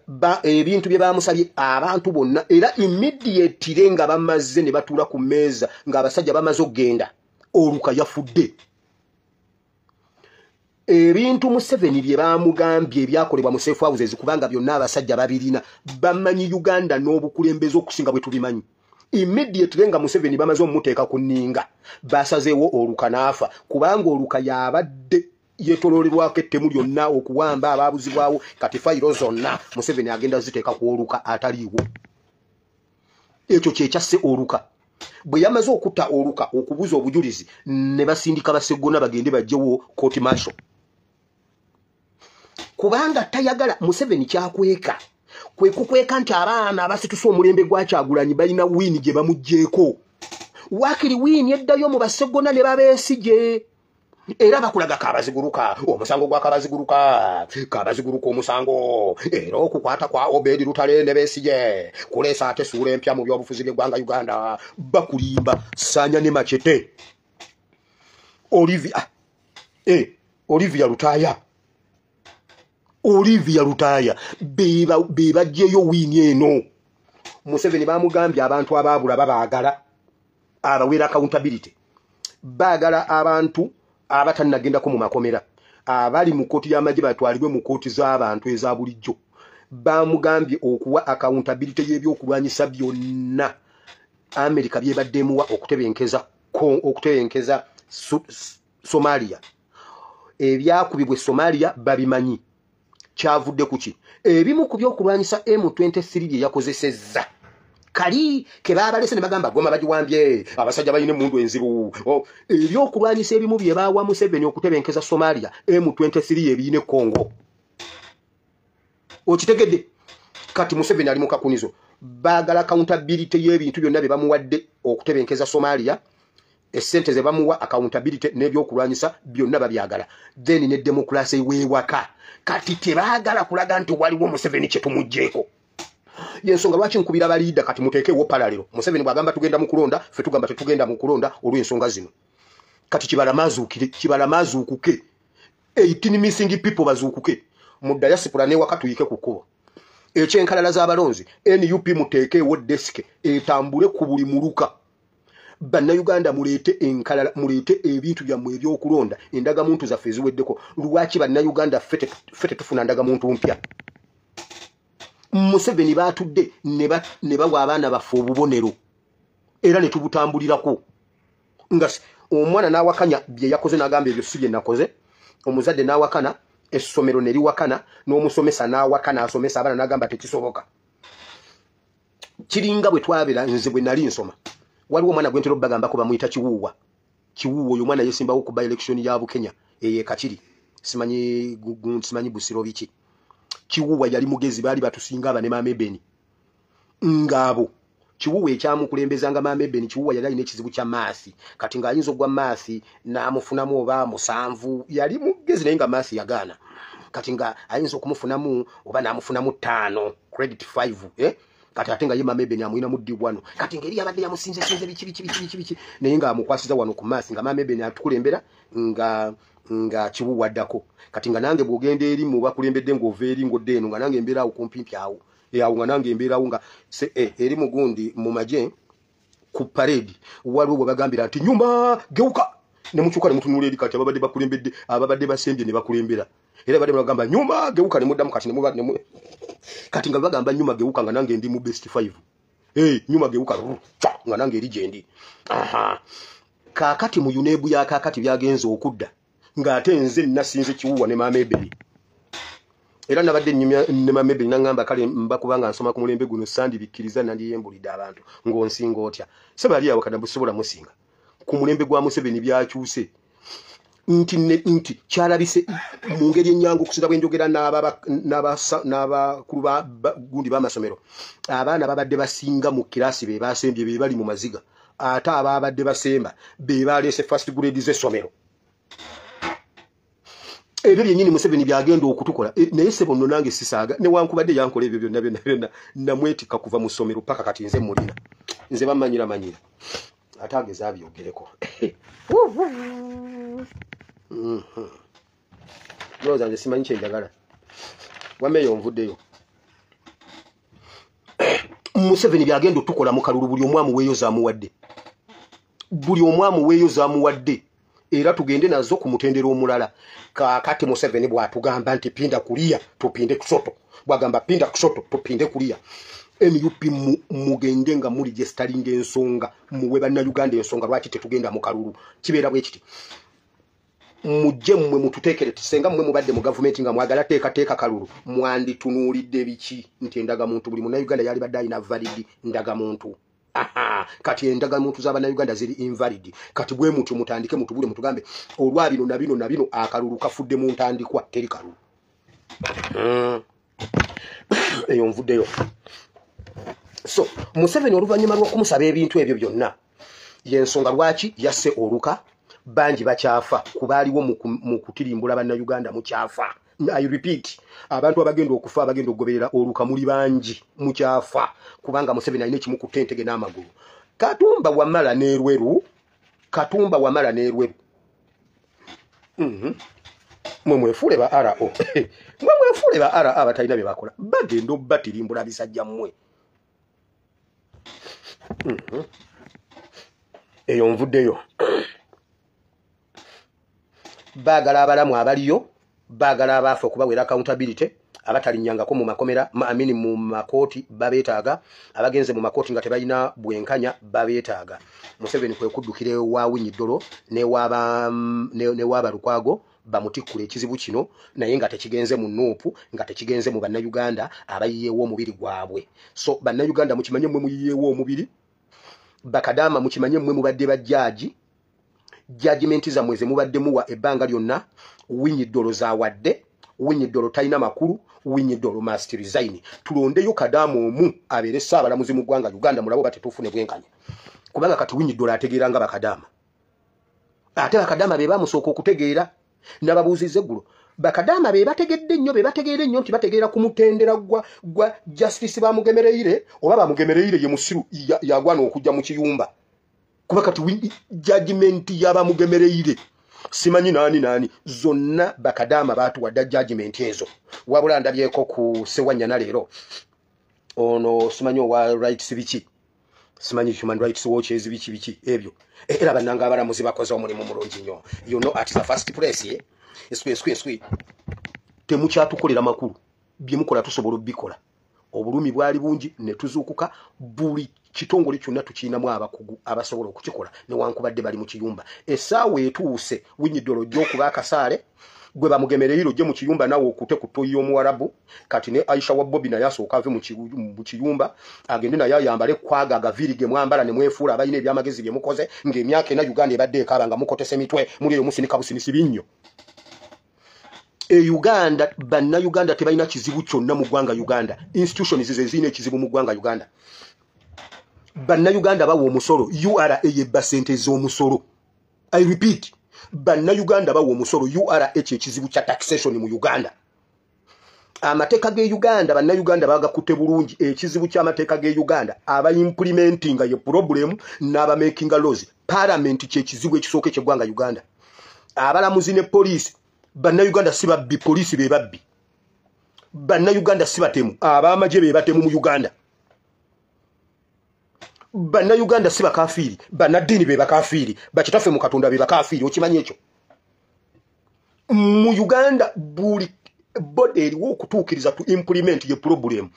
ebintu bye bamusabye abantu bonna era immediately nga bamaze ne batula ku meza nga abasajja bamaze okgenda oluka yafudde ebintu Museveni bye bamugambye ebyakolebwa mu safe houses kubanga byonna abasajja babirina bamanyi Uganda n'obukulembeze okusinga bwe tubimanyi immediately nga Museveni bamaze omuteeka ku nninga basazeewo oluka n'afa kubanga oluka yabadde yetololebwako ettemu lyonna okuwamba ababuzibwawo kati fayiro zonna Museveni agenda ziteeka ku oluka ataliiwo ekyo kyekyase oluka bwe yamaze okutta oluka okubuza obujulizi ne basindika basegona bagende bajjewo court martial kubanga tayagala Museveni kyakweka kwe kukweka nti abaana abasitusa omulembe gwa Kyagulanyi balina wini gye bamugjeeko wakiri wini eddayo mu basegona ne babeesije era bakulaga kabaziguruka omusango gwa kabaziguruka omusango era okukwata kwa Obedi Lutale ne beesije kuleesa ate suula empya mu byobufuzi by'eggwanga Uganda bakulimba Sanya ne Machete Olivia Lutaya beba jeyo wini eno Museveni bamugambye abantu ababula babaagala abawera accountability bagala abantu abatannagendako mu makomera abali mu kooti y'amagye batwalibwe mu kooti z'abantu eza bulijjo bamugambye okuwa accountability y'ebyokulwanyisa byonna America byebaddemuwa okutebenkeza Somalia ebyakubibwe Somalia babimanyi kyavudde kuki ebimu ku byokulwanyisa M23 bye yakozesezza kali ke babalese ne bagamba Goma bagiwambye abasajja bayine mundu enzibu ebyokulwanyisa ebimu bye bawa Museveni okutebenkeza Somalia M23 ebiyine Congo okitegedde kati Museveni ali mu kakunizo bagala accountability y'ebintu byonna bye bamuwadde okutebenkeza Somalia essente ze bamuwa accountability n'ebyokulwanyisa byonna babyagala then ne democracy weewaka kati tebaagala kulaga nti waliwo Museveni kye tumugjeeko yensonga lwaki nkubira baliida kati muteekewo paralelo Museveni bwagamba tugenda mu kulonda ffe tugamba tetugenda mu kulonda olw'ensonga zino kati kibala mazuukuke 18 missing people bazuukuke mu diaspora ne wakati yike kuko ekyenkalala z'abalonzi NUP muteekeewo desk etambule ku buli muluka bannayuganda mulete enkalala mulete ebintu byammwe ebyokulonda endagamuntu zaffe ziweddeko lwaki bannayuganda fete tufuna ndagamuntu mpya Museveni batudde ne bawa abaana baffe obubonero era ne tubutambulirako nga omwana n'awakanya bye yakoze n'agamba ebyo si bye nakoze omuzadde n'awakana essomero ne liwakana n'omusomesa n'awakana asomesa abaana n'agamba tekisoboka kiringa bwe twabera nze bwe nali nsoma waliwo omwana gwentero bagambako bamuyita Kiwuuwa oyo mwana yesimbawo ku by-election ya Bukenya Kachiri simanyi Busiro biki Kiwuuwa yali mugezi bali batusinga abane Mamebeni ngabo Kiwuuwa ekyamukulembezanga Mamebeni Kiwuuwa yali alina ekizibu kya maasi kati ng'ayinza ogwa maasi n'amufunamu oba musanvu yali mugezi naye nga maasi yagaana kati nga ayinza okumufunamu oba n'amufunamu 5 credit 5 kati ate nga ye Mamebeni amuyina muddi wano kati ngeri yabadde yamusinze biki naye nga amukwasiza wano ku maasi nga Mamebeni atukulembera nga Kiwuuwa addako kati nga nange bwogenda eri mu bakulembedde ng'ova eri ng'odde eno nga nange embeeraawo kumpimpi awo awo nga nange embeeraawo nga eri mugundi mu magye ku parade waliwo bwe bagambira nti nyuma geuka ne mukyuka ne mutunula eri kati ababadde bakulembedde ababadde basembye ne bakulembera era badde bagamba nyuma geuka ne muddamu kati kati nga bagamba nyuma geuka nga nange ndi mu best 5 nyuma geuka nga nange eri gyendi kakati mu yunebu ya kakati byagenze okudda ng'ate nze nasinze Kiwuuwa ne Mamebeni era nabadde ne Mamebeni nangamba kale mbakubanga nsoma ku mulembe guno sandi bikkiriza nandiyembulidde abantu ng'onsinga otya sebali awo kada busobola musinga ku mulembe gwa Museveni byakyuse nti kyalabise mu ngeri ennyangu okusinza bwe njogera n'abakulu gundi b'amasomero abaana babadde basinga mu kirasi be basembye be bali mu maziga ate ababadde basemba be baleese first grade z'essomero ebyo byennyini Museveni byagenda okutukola naye sebo nno nange sisaaga newankubadde yankola ebyo byonna namwetika kuva mu ssomero paka kati nze mulina nze bamanyira ate ageza abyogereko looza nze simanyi kyenjagala wameeyo nvuddeyo Museveni byagenda otukola mu kalulu buli omwamu weeyo zaamuwadde era tugende nazo ku mutendera omulala kakati Museveni bwatugamba nti pinda kulia tupinde kusoto bwagamba pinda kusoto tupinde kulia NUP mugende nga muli gestalinga ensonga muwe bannayuganda ensonga lwaki tetugenda mu kalulu kibeera bwe kiti mujje mmwe mututeekere tisenga mmwe mubadde mu gavumenti nga mwagala teeka kalulu mwanditunuulidde biki nti endagamuntu buli munnayuganda yali badde alina validi ndagamuntu kati endagamuntu z'abannayuganda ziri invalid kati bwe muti mutandike mutubule mutugambe olwabino na bino akalulu kafudde mu ntandikwa teri kalulu eyo nvuddeyo so Museveni oluvannyuma lw'okumusaba ebintu ebyo byonna yensonga lwaki yasse oluka bangi bakyafa kubaaliwo mu kutirimbula bannayuganda mukyafa I repeat abantu abagenda okufa abagenda okugoberera oluka muli bangi mukyafa kubanga Museveni alina ekimu ku tentege n'amagulu Katumba Wamala n'Erweru mwefuule ba RO mwefuule ba RA abatalina bye bakola bagenda obatirimbula bisajja mmwe eyo nvuddeyo baagala abalamu abaliyo baagala abaafa okubawera accountability abatalinyangako mu makomera mu makooti babeetaaga abagenze mu makooti nga tebalina bwenkanya babeetaaga Museveni kwe kuddukira ewa Winyiddolo newaaba Lukwago bamutikkula ekizibu kino naye nga tekigenze mu nuupu nga tekigenze mu bannayuganda abayiyeewo omubiri gwabwe so bannayuganda mukimanye mmwe muyiyeewo omubiri bakadaama mukimanye mmwe mubadde bajjaaji judgment zammwe ze mubadde muwa ebbanga lyonna Winyiddolo zaawadde Winyiddolo talina makulu Winyiddolo must resign tulondeyo kadaamu omu abeere ssaabalamuzi mu ggwanga Uganda mulabo batetufune bwenkanya kubanga kati Winyiddolo ategeera nga bakadaama ate bakadaama be bamusooka okutegeera n'ababuuzizza eggulo bakadaama be bategedde nnyo nti bategeera ku mutendera gwa justice bamugemereire oba bamugemereire ye musiru yagwana okujja mu kiyumba kuba kati judgment y'abamugemereire simanyi nani zonna bakadama batu wadda judgment ezo wabula ndabyeko ku Sewanyana leero ono simanyi wa rights biki simanyi human rights watch biki ebyo era bananga abalamuzi bakoze omulimu mulungi nnyo you know at the first place eswi temukyatukolera makulu byemukola tusobola bikola obulumi bwali bungi ne tuzuukuka buli kitongole kyonna tukiinamu abakugu abasobola okukikola newankubadde bali mu kiyumba essaawa etuuse Winyidolo gy'okuba akasaale gwe bamugemereriro gye mu kiyumba nawe okute ku toyi y'omuwarabu kati ne Aisha wa Bobby naye asooka ave mu kiyumba agende naye ayambale kwaga agavirige mwambala ne mwefuula abalina ebyamagezi bye mukoze ng'emyaka ena Uganda ebadde ekaba nga mukotese mitwe muli musinika businisi binnyo Uganda Uganda tebalina kizibu kyonna mu ggwanga Uganda institutions zizina ekizibu mu ggwanga Uganda Uganda bawo omusolo URA yebba sente z'omusolo I repeat Uganda bawo omusolo URA ekizibu kya taxation mu Uganda amateeka ge Uganda Uganda bagakutte bulungi ekizibu ky'amateeka ge Uganda aba implementing ye problem n'aba making laws parliament kyekizibu ekisooke ky'eggwanga Uganda abalamuzi ne police Uganda si babbi police be babbi Uganda si batemu abamaje be batemu mu Uganda Uganda si bakafiri dini be bakafiri bakitafe mu Katonda be bakafiri okimanyi ekyo mu Uganda buli body eriwo okutuukiriza to implement ye problem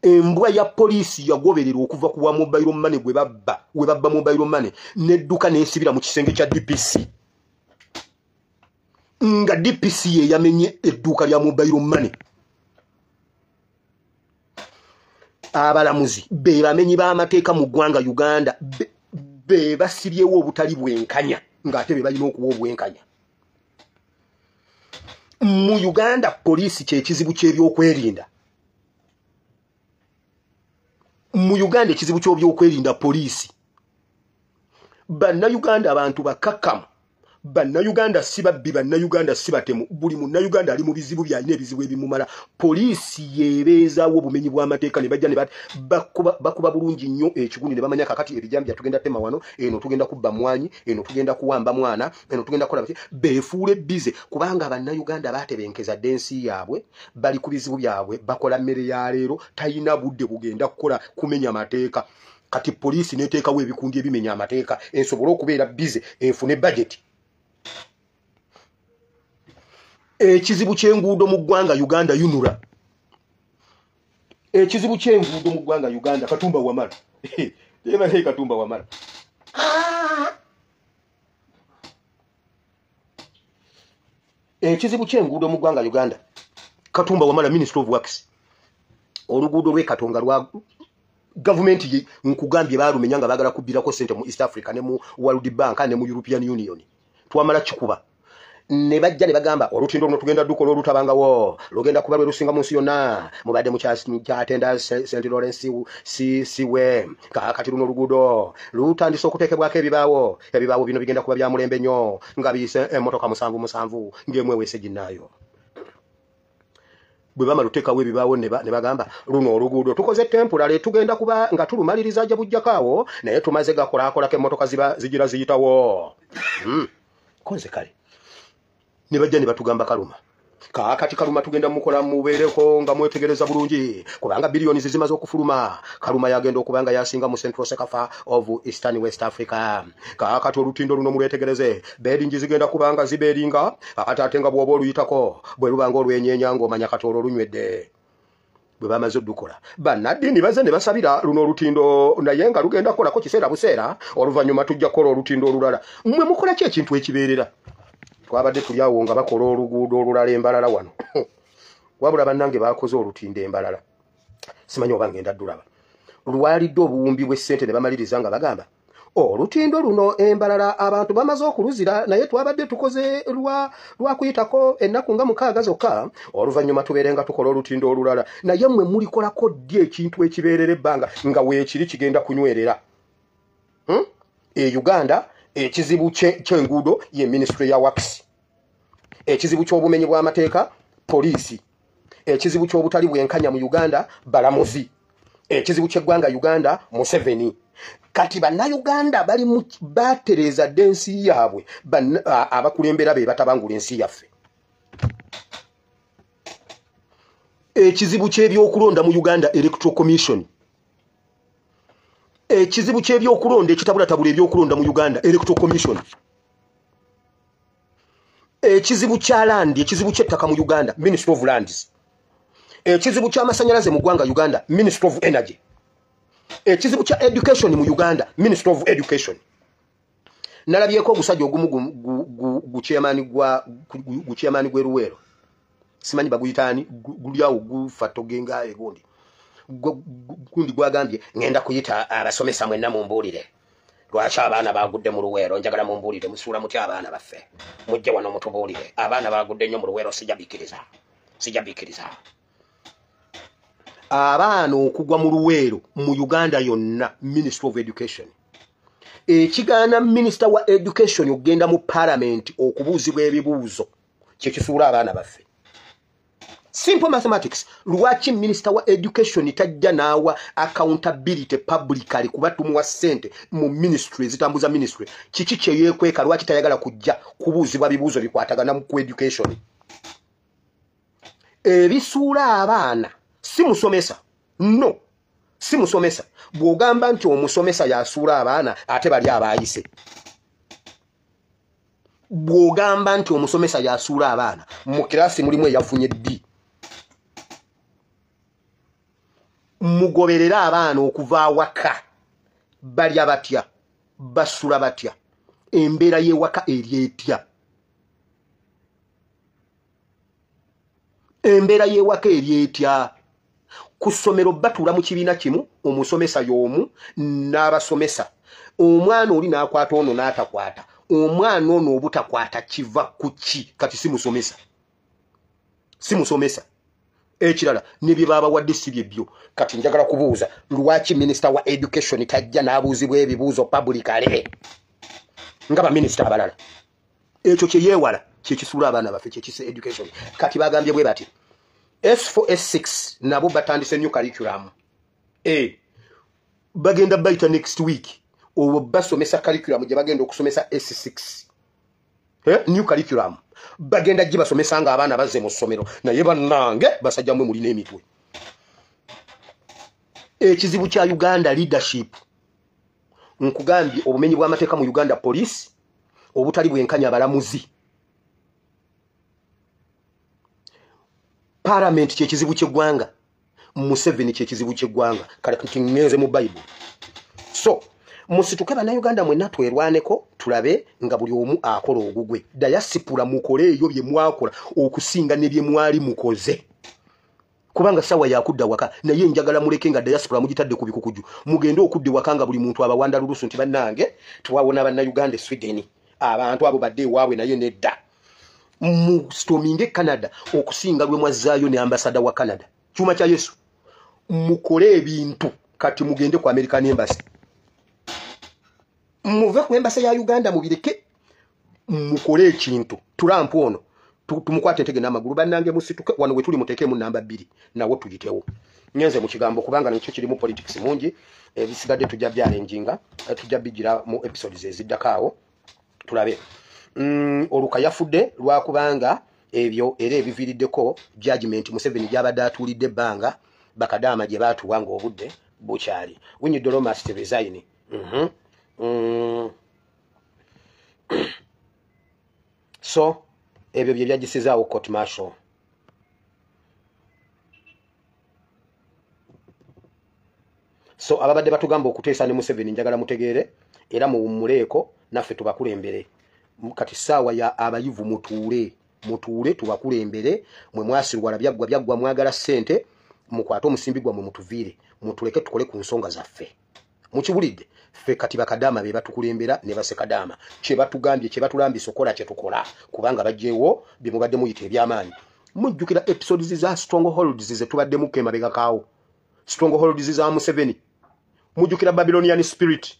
embwa ya police yagoberera okuva ku wa mobile money we babba mobile money nedduka nesibira mu kisenge kya DPC nga DPC ye yamenye edduuka lya mobile money abalamuzi be bamenyi b'amateeka mu ggwanga Uganda be basibyewo obutali bwenkanya ng'ate be balina okuwa obwenkanya mu Uganda poliisi kyekizibu ky'ebyokwerinda mu Uganda ekizibu ky'ebyokwerinda poliisi Uganda abantu bakakkamu Uganda si babbi Uganda si batemu buli munna Uganda ali mu bizibu byalina ebizibu ebimumala poliisi yebeezaawo obumenyi bw'amateeka ne bajja ne bakuba bulungi nnyo ekiguni ne bamanya kakati ebijambi tugenda pema wano eno tugenda kubba mwanyi eno tugenda kuwamba mwana eno tugenda kola bati beefuule bize kubanga Uganda baatebenkeza densi yaabwe bali ku bizibu byabwe bakola mmere ya leero tayina budde bugenda kukola kumenya amateeka kati poliisi neteekawo ebikundi ebimenya amateeka ensobola okubeera bize enfune budget ekizibu ky'enguudo mu ggwanga Uganda yunura ekizibu ky'enguudo mu ggwanga Uganda Katumba Wamala Katumba Wamala ekizibu ky'enguudo mu ggwanga Uganda Katumba Wamala Minister of Works oluguudo lwe Katonga lwa government ye nkugambye balumenya nga bagala kubbirako sente mu East Africa ne mu World Bank ne mu European Union twamala kikuba ne bajja ne bagamba olutindo luno tugenda dukola olutabangawo lugenda kuba lwe lusinga mu nsi yonna mubadde mu kyatenda St. Lawrence siwe kakati luno oluguudo lutandise okuteekebwako ebibaawo bino bigenda kuba bya mulembe nnyo nga biyise emmotoka 7 ng'emwe weese ginnaayo bwe bamaluteekawo ebibaawo ne bagamba luno oluguudo tukoze temporary tugenda kuba nga tulumaliriza ajja bujjakaawo naye tumaze gakolaakolako emmotoka zigira ziyitawo konze kale ne bajja ne batugamba Kaluma kakati Kaluma tugenda mukola mubeereko nga mwetegereza bulungi kubanga billions zimaze okufuluma Kaluma yagenda okubanga yasinga mu Central Sekafa of Eastern West Africa kakati olutindo luno mulwetegereze bedding zigenda kubanga zibeeringa kakati atenga bwoba oluyitako bwe lubanga olwenyeenya ng'omanya kati olunywedde bwe bamaze oddukola bannaddiini baze ne basabira luno olutindo naye nga lugenda kukolako kiseera buseera oluvannyuma tujja kukola olutindo olulala mmwe mukola ki ekintu ekibeerera twabadde tuli awo nga bakola oluguudo olulala Embalala wano wabula bannange bakoze olutindo Embalala simanyi oba ngenda ddulaba lwalidde obuwumbi bw'essente ne bamaliriza nga bagamba olutindo luno Embalala abantu bamaze okuluzira naye twabadde tukoze lwa kuyitako ennaku nga 6 zokka oluvannyuma tubeere nga tukola olutindo olulala naye mmwe mulikolako ddi ekintu ekibeerera ebbanga nga weekiri kigenda kunywerera Uganda ekizibu ky'enguudo ye Ministry ya Works ekizibu ky'obumenyi bw'amateeka poliisi ekizibu ky'obutali bwenkanya mu Uganda balamuzi ekizibu ky'eggwanga Uganda Museveni kati bannayuganda bali batereza densi yaabwe abakulembera be batabangula ensi yaffe. Ekizibu ky'ebyokulonda mu Uganda Electoral Commission, ekizibu ky'ebyokulonda ekitabulatabula ebyokulonda mu Uganda Electoral Commission, ekizibu kya landi, ekizibu ky'ettaka mu Uganda Ministry of Lands, ekizibu ky'amasanyalaze mu ggwanga Uganda Ministry of Energy, ekizibu kya education mu Uganda Ministry of Education. Nalabyeko omusajja ogumu gukyemani gwe Luweero, simanyi baguyitaani, guli awo gufatto genga egundi gundi gwagambye ngenda kuyita abasomesa mwenna mumbuulire lwaki abaana bagudde mu Luweero, njagala mumbuulire musuula mutya abaana baffe, mujje wano mutubuulire abaana bagudde nnyo mu Luweero, sijja bikiriza abaana okugwa mu Luweero mu Uganda yonna. Ministry of Education ekigaana Minister wa Education ogenda mu Parliament okubuuzibwa ebibuuzo kyekisuula abaana baffe. Simple mathematics. Lwaki Minister wa Education tajja naawa accountability publicly kuba tumuwa ssente mu ministry zitambuza ministry, kiki kyeyekweka lwaki tayagala kujja kubuuzibwa bibuuzo bikwatagana ku education? Ebisuula abaana si musomesa, no si musomesa. Bw'ogamba nti omusomesa yasuula abaana ate bali abaayise. Bw'ogamba nti omusomesa yasuula abaana mu kirasi mulimu eyafunye D, mugoberera abaana okuva awaka balya batya, basula batya, embeera y'ewaka eri etya, embeera y'ewaka eri etya. Ku ssomero batuula mu kibiina kimu, omusomesa y'omu n'abasomesa. Omwana oli n'akwata ono n'atakwata, omwana ono obutakwata kiva ku ki? Kati si musomesa, si musomesa. Ekirala ne bye babawadde si byebyo. Kati njagala kubuuza lwaki Minister wa Education tajja n'abuuzibwa ebibuuzo publicly nga baminisita abalala? Ekyo kye yeewala kye kisuula abaana baffe, kye kise education. Kati bagambye bwe bati S4 S6 nabo batandise new curriculum. Bagenda bayita next week obo basomesa curriculum gye bagenda okusomesa S6. New curriculum bagenda gye basomesa nga abaana bazze mu ssomero, naye bannange basajja mwe mulina emitwe. Ekizibu kya Uganda leadership, nkugambye obumenyi bw'amateeka mu Uganda police obutali bwenkanya abalamuzi. Parliament kyekizibu ky'eggwanga, Museveni kyekizibu ky'eggwanga. Kale ngenze mu Bible. So musituke bannayuganda mwenna twerwaneko tulabe nga buli omu akola ogugwe. Diaspora mukole eyo bye mwakola okusinga ne bye mwali mukoze. Kubanga sawa yakudda waka naye njagala muleke nga diaspora mugitadde ku bikukuju. Mugende okudde waka nga buli muntu abawanda lulusu nti bannange twawona bannayuganda Sweden. Abantu abo badde waabwe naye nedda. Mu storminge Canada okusinga lwe mwazzaayo ne ambassador wa Canada. Chuma cha Yesu. Mukole ebintu kati mugende ku American Embassy. Muve ku embassy ya Uganda mubireke mukole ekintu. Trump ono tumukwate tege n'amagulu bannange musituke wano we tuli mutekemu namba 2 nawo tugitewo. Nyenze mu kigambo kubanga nakyo kiri mu politics mungi ebisigadde tujja byalenjinga tujja bigira mu episodes eziddakaawo tulabe. Oluka yafudde lwakubanga ebyo era ebiviiriddeko judgment Museveni gy'abadde atuulidde ebbanga bakadaama gye baatuwanga obudde bukyali. Winnie Dolo must resign. So ebyo bye byagisizaawo court martial. So ababadde batugamba okuteesa ne Museveni njagala mutegeere era muwummuleeko naffe tubakulembere. Kati saawa ya abayivu mutuule tubakulembere, mwe mwasirwala byaggwa mwagala ssente mukwate omusimbi gwa mutuviire mutuleke tukole ku nsonga zaffe. Mukibulidde ffe kati bakadaama be batukulembera ne basekadaama kye batugambye kye batulambisa okola kye tukola kubanga bajjeewo bye mubadde muyita ebyamaanyi. Mujjukira episodes za strongholds ze tubadde mukema begakaawo, strongholds za Museveni. Mujjukira Babylonian spirit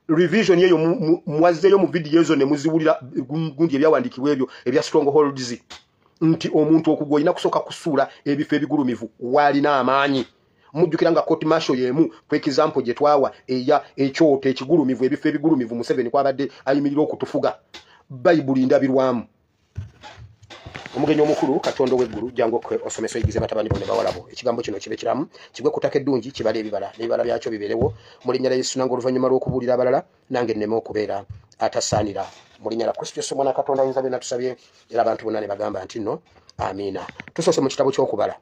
revision yeyo mwazeyo mu video ezo ne muziwulira gundi ebyawandikibwa ebyo ebya strongholds nti omuntu okugwa ina kusoka kusuula ebifo ebigulumivu walina amaanyi mujjukira nga court martial yemu for example gye twawa eya ekyoto ekigulumivu ebifo ebigulumivu Museveni kwabadde ayimirira okutufuga Bayibuli ndabirwamu omugenyi omukulu Katondo w'eggulu jangu osomesa oyigize batabani bone bawalabo ekigambo kino kibe kiramu kigwe kutaka eddungi kibale ebibala byakyo biberewo mu linnya lya Yesu nange oluvannyuma lw'okubuulira abalala nange nneme okubeera atasaanira mu linnya lya Kristo Yesu mwana Katonda ayinza byonna tusabye era abantu bonna ne bagamba nti nno amiina. Tusoose mu kitabo ky'okubala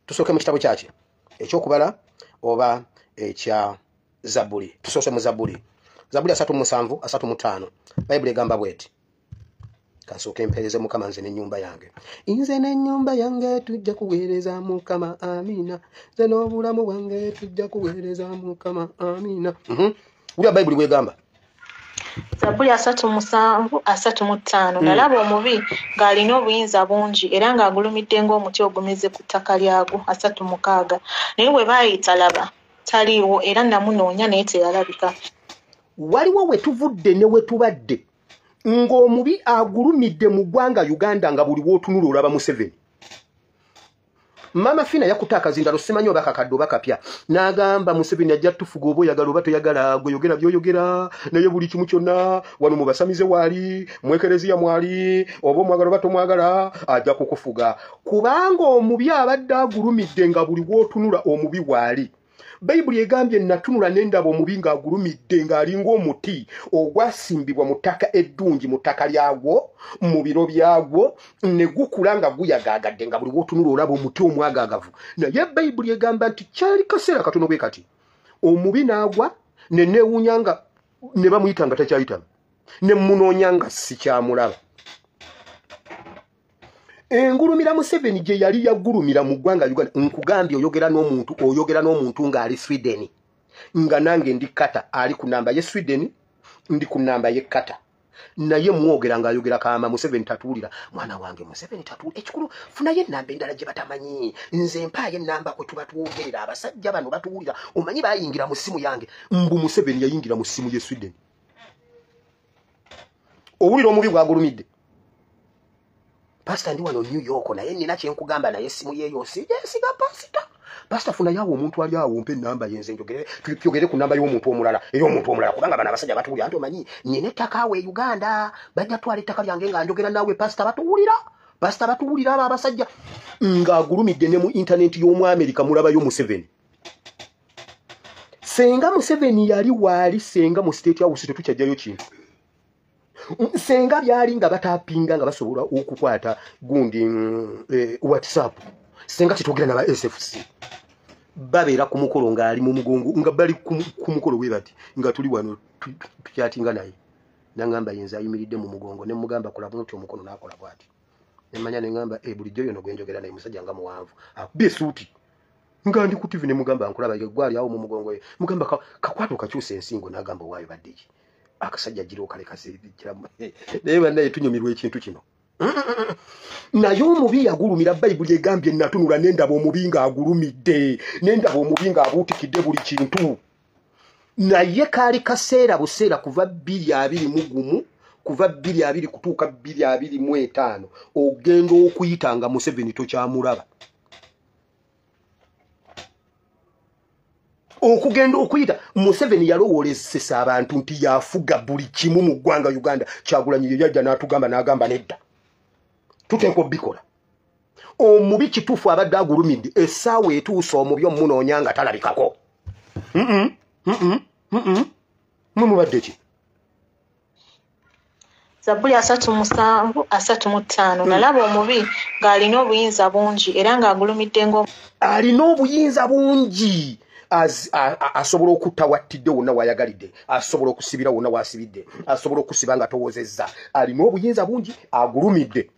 tusooke mu kitabo kyaki ekyokubala oba ekya Zabbuli. Tusoose mu Zabbuli 37:35 Bayibuli egamba bweti kasooke mpeereze Mukama nze n'ennyumba yange nze n'ennyumba yange tujja kuweereza Mukama amiina nze n'obulamu bwange tujja kuweereza Mukama amiina. Wulira Bayibuli bwegamba Zabbuli 37:35 nalaba omubi ng'alina obuyinza bungi era ng'agulumidde ng'omuti ogumize ku ttaka lyagwo 36 naye bwe baayita laba taliiwo era namunoonya naye teyalabika. Waliwo we tuvudde ne we tubadde ng'omubi agulumidde mu ggwanga Uganda nga buli w'otunula olaba Museveni. Mama Fina yakuta akazindalo simanyi oba kakadde oba kapya n'agamba Museveni ajja tufuga oba oyagala oba toyagala gwe yogera by'oyogera naye buli kimu kyonna wano mu basamize waali mu ekereziya mwali oba omwagala oba tomwagala ajja kukufuga kubanga omubi abadde agulumidde nga buli w'otunula omubi waali. Bayibuli egambye natunula n'endaba omubi ng'agulumidde ng'alinga omuti ogwasimbibwa mu ttaka eddungi mu ttaka lyagwo mu biro byagwo ne gukula nga guyagaagadde nga buli w'otunula olaba omuti omwagaagavu. Naye Bayibuli egamba nti kyali kaseera katono bwe kati omubi n'agwa ne neewuunya nga ne bamuyita nga takyayitamu ne munoonya nga sikyamulaba. Engulumira Museveni gye yali yaggulumira mu ggwanga Uganda nkugambye oyogera n'omuntu ng'ali Sweden nga nange ndi Kata ali ku namba ye Sweden ndi ku namba ye Kata naye mwogera ng'ayogera kaama Museveni tatuulira mwana wange Museveni tatuulira ekikulu funayo ennamba endala gye batamanyi nze mpaayo ennamba kwe tuba tuwogerera abasajja bano batuwulira omanyi baayingira mu ssimu yange mbu Museveni yayingira mu ssimu ye Sweden. Owulira omubi bw'agulumidde Pastor ndi wano New York naye nina kye nkugamba naye essimu ye yose yesiga pastor. Pastor funa yawo omuntu ali awo mpe namba yenze njogere ku namba y'omuntu omulala kubanga bana abasajja batuwulira anti omanyi nyine ettaka we Uganda bajja twala ettaka lyange nga njogera nawe pastor batuwulira abo abasajja ng'agulumidde ne mu internet y'omu America mulabayo Museveni. Senga Museveni yali waali senga mu State House tetukyajjayo kintu senga byali nga batapinga nga basobola okukwata gundi WhatsApp senga kitogera na ba SFC babeera ku mukolo nga ali mu mugongo nga bali ku mukolo we bati nga tuli wano tukyatinga naye nangamba yenza ayimiridde mu mugongo ne mugamba kola bwoti omukono nakola bwati nemanya ne ngamba bulijjo yono gwenjogera naye musajja nga muwanvu akubye suuti nga ndi ku TV ne mugamba ankulaba gwali awo mu mugongo we mugamba kakwato kakyuse ensingo nagamba waayo baddiki akasajja jiro kale kasirikira naye bannaye tunyumirwa ekintu kino naye omubi yagulumira Bayibuli egambye natunula n'endaba omubi ng'agulumidde n'endaba omubi ng'abuutikidde buli kintu naye kaali kaseera buseera kuva 2021 kuva 2020 kutuuka 2025 ogenda okuyitanga Museveni tokyamulaba okugenda okuyita Museveni yalowoolesesa abantu nti yafuga buli kimu mu ggwanga Uganda Kyagulanyi yajja n'atugamba n'agamba nedda tuteekwa obbikola omubi kituufu abadde agulumidde essaawa etuusa omubi omunoonya nga talabikako mumubadde ki Zabbuli 37:35 nalaba omubi ng'alina obuyinza bungi era ng'agulumidde alina obuyinza bungi asobola okutta wattidde wonna wayagalidde asobola okusibira wonna wasibidde asobola okusiba nga towozezza alina obuyinza bungi agulumidde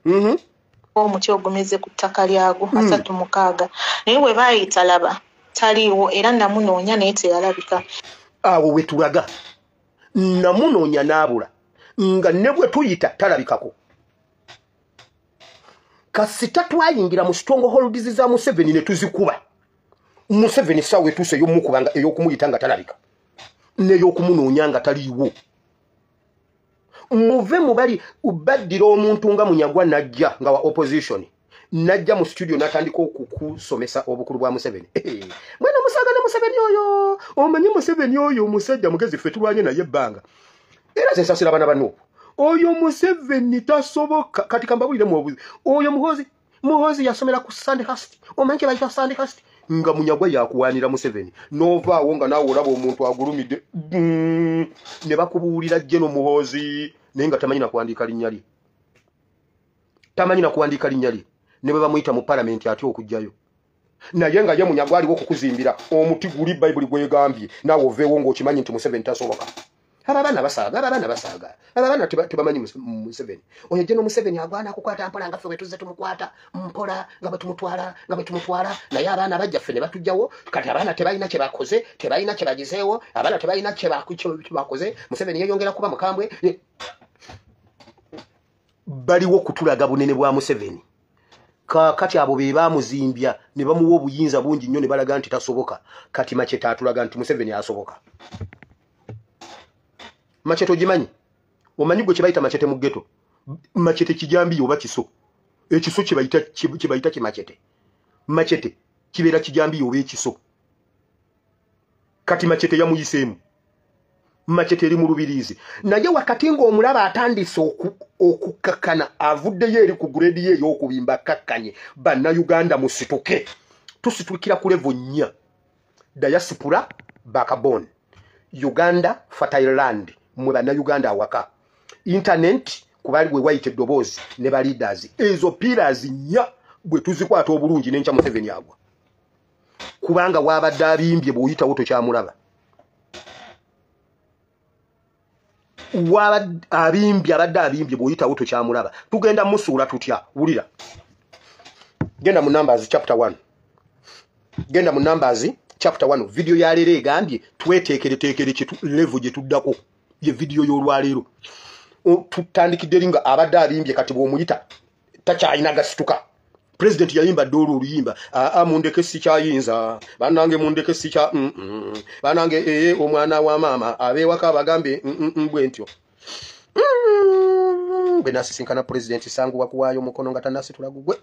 omuti ogumize ku ttaka lyagwo 36 naye bwe baayita laba taliiwo era namunoonya naye teyalabika. Awo we tulaga namunoonya n'abula nga ne bwe tuyita talabikako kasita twayingira mu strongholds za Museveni ne tuzikuba Museveni sawe tuse y'omukubanga ey'okumuyita nga talabika n'ey'okumunoonya nga taliiwo muve mubali ubaddira omuntu nga Munyagwa najja nga wa opposition najja mu studio natandika okukusomesa obukulu bwa Museveni mwana musaga ne Museveni oyo omanyi Museveni oyo musajja mugezi ffe tulwanye naye ebbanga era sensasira bana bano oyo Museveni tasoboka kati kambabulire mu obuzi oyo muhozi yasomera ku Sandhurst omanyi kye bayita Sandhurst nga munyagwa yakuwanira Museveni novaawo nga naawe olaba omuntu agulumidde ne bakubuulira Jeno Muhozi naye nga tamanyi na kuwandiika linnya lye ne bwe bamuyita mu palamenti ati okujjayo naye nga ye munyagwa aliwo okukuzimbira omuti guli Bayibuli gwegambye naawe oveewo ng'okimanyi nti Museveni tasoboka abaana abaana tebamanyi Museveni oyo Jeno Museveni agwana akukwata mpola nga ffe bwe tuzze tumukwata mpola nga bwe tumutwala naye abaana bajja ffe ne batujjawo kati abaana tebalina kye bakoze tebalina kye bagizeewo abaana tebalina kye bakoze Museveni yeyongera kuba mukambwe baliwo kutulaga bunene bwa Museveni kati abo be bamuzimbya ne bamuwa obuyinza bungi nnyo ne balaga nti tasoboka kati Machete atulaga nti Museveni asoboka Machete ogimanyi omanyi gwe kye bayita Machete mu ghetto Machete kijambi oba kiso ekiso kye bayita Machete kibeera kijambi oba ekiso kati Machete yamuyiseemu Machete eri mu lubirizi naye wakati ng'omulaba atandise okukakkana avuddeyo eri ku grade ye ey'okubimba kakkanye bannayuganda musituke tusitukira ku level 4 diaspora backbone Uganda fertile land mwe bannayuganda awaka internet kubali bwe wayite eddoboozi ne ba leaders ezo pillars 4 bwe tuzikwata obulungi n'enkya Museveni agwa kubanga wabadde abimbye bw'oyitawo tokyamulaba abadde abimbye bw'oyitawo tokyamulaba tugenda musuula tutya wulira genda mu Numbers chapter 1 video ya leero egambye tweteekereteekere level gye tuddako ye video y'olwaleero tutandikidde eringa abadde abimbye kati bw'omuyita takyalina gasituka president yayimba ddoolo oluyimba mundeke sikyayinza bannange mundeke sikya bannange omwana wa maama abeewaka abagambe bwe ntyo bwe nasisinkana president sangu wakuwaayo mukono nga tanasitula gugwe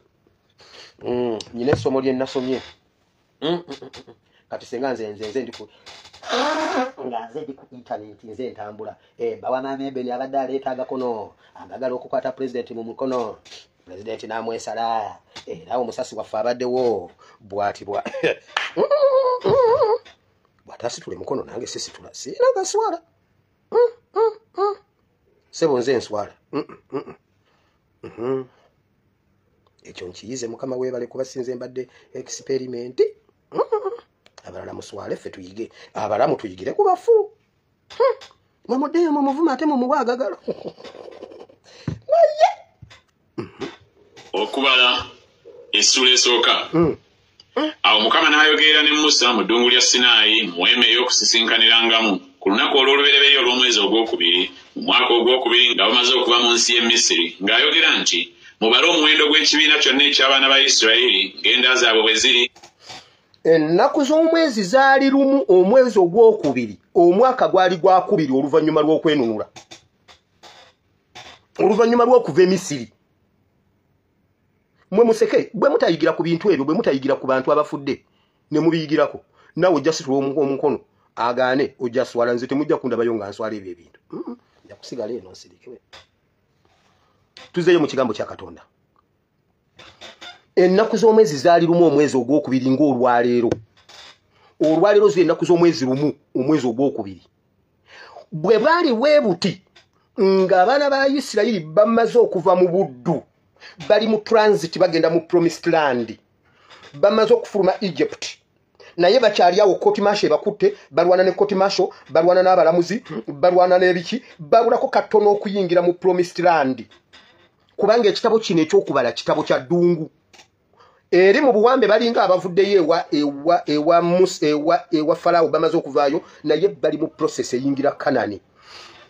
nyina essomo lye nasomye kati senga nze ndi ku internet nze ntambula bawa maama ebeni abadde aleeta kono agagala okukwata president mu mukono president namwesala era omusasi waffe abaddewo bwati bwatasitule mukono nange sisitula sina gaswala sebo nze nswala ekyo nkiyize mukama weebale kuba sinze mbadde experiment abalala muswale ffe tuyige abalamu tuyigire ku bafu mwemuddeyo mu muvuma ate mumuwa agagalo naye okubala essula esooka awo mukama n'ayogerera ne Musa mu ddungu lya Sinaayi mu weema ey'okusisinkaniramu ku lunaku olw'olubereberye olw'omwezi ogwokubiri mu mwaka ogwokubiri nga bamaze okuva mu nsi y'e Misiri ng'ayogera nti mubale omuwendo gw'ekibiina kyonna eky'abaana ba Isirayiri ng'enda zaabwe bwe ziri. Ennaku z'omwezi zaali lumu omwezi ogwokubiri omwaka gwali gwakubiri oluvannyuma lw'okwenunula oluvannyuma lw'okuva e Misiri. Mwe museke bwe mutayigira ku bintu ebyo bwe mutayigira ku bantu abafudde ne mubiyigirako nawe ojja situla omukono agaane ojja swala nze temujja kundabayo nga nswala ebyo ebintu nja kusigala eno nsirikewe. Tuzeeyo mu kigambo kya Katonda. Ennaku z'omwezi zaali lumu omwezi ogwokubiri ng'olwaleero. Olwaleero ze ennaku z'omwezi lumu omwezi ogwokubiri. Bwe bwali bwe buti ng'abaana ba Isirayiri bamaze okuva mu buddu bali mu transit bagenda mu promised land. Bamaze okufuluma Egypt. Naye bakyali awo court martial bakutte balwana ne court martial balwana n'abalamuzi balwana n'ebiki babulako katono okuyingira mu promised land. Kubanga ekitabo kino ekyokubala kitabo kya ddungu. Eri mu buwambe balinga abavuddeyo ewa Farao bamaze okuvaayo naye bali mu process eyingira Kanani.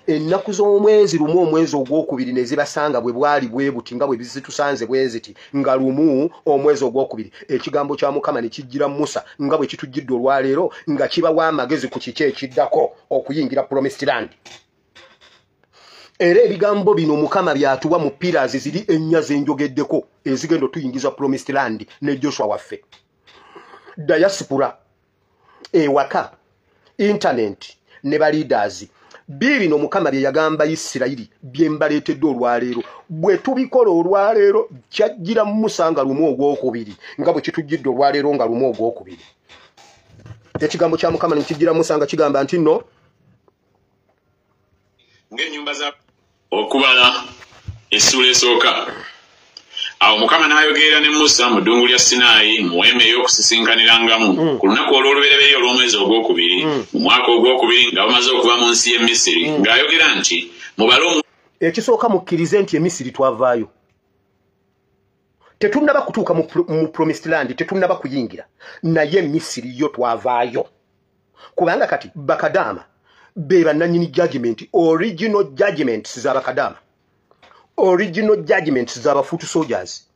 Ennaku z'omwezi lumu omwezi ogwokubiri ne zibasanga bwe bwali bwe buti nga bwe bizitusanze bwe ziti nga lumu omwezi ogwokubiri ekigambo kya Mukama ne kijjira Musa nga bwe kitujjidde olwaleero nga kibawa amagezi ku kiki ekiddako okuyingira promised land. era ebigambo bino Mukama byatuwa mu pillars ziri ennya zenjogeddeko ezigendo tuyingiza promised land ne Joshua waffe diaspora ewaka internet ne ba leaders bibino Mukama bye yagamba Isirayiri bye mbaleetedde olwaleero bwe tubikola olwaleero kyajjira musanga lumu ogwokubiri nga bwe kitujjidde olwaleero nga lumu ogwokubiri ekigambo kya Mukama nikijjira musanga kigamba nti no ng'ennyumba za okubala essula esooka awo Mukama n'ayogera ne Musa mu ddungu lya Sinaayi mu weema ey'okusisinkaniramu ku lunaku olw'olubereberye olw'omwezi ogwokubiri mu mwaka ogwokubiri nga bamaze okuva mu nsi y'e Misiri ng'ayogera nti mubale ekisooka mukkirize nti Emisiri twavaayo tetunnaba kutuuka mu promised land tetunnaba kuyingira naye Misiri yo twavaayo kubanga kati bakadama beba nanyini judgment original judgments z'abakadama original judgments z'abafutu soldiers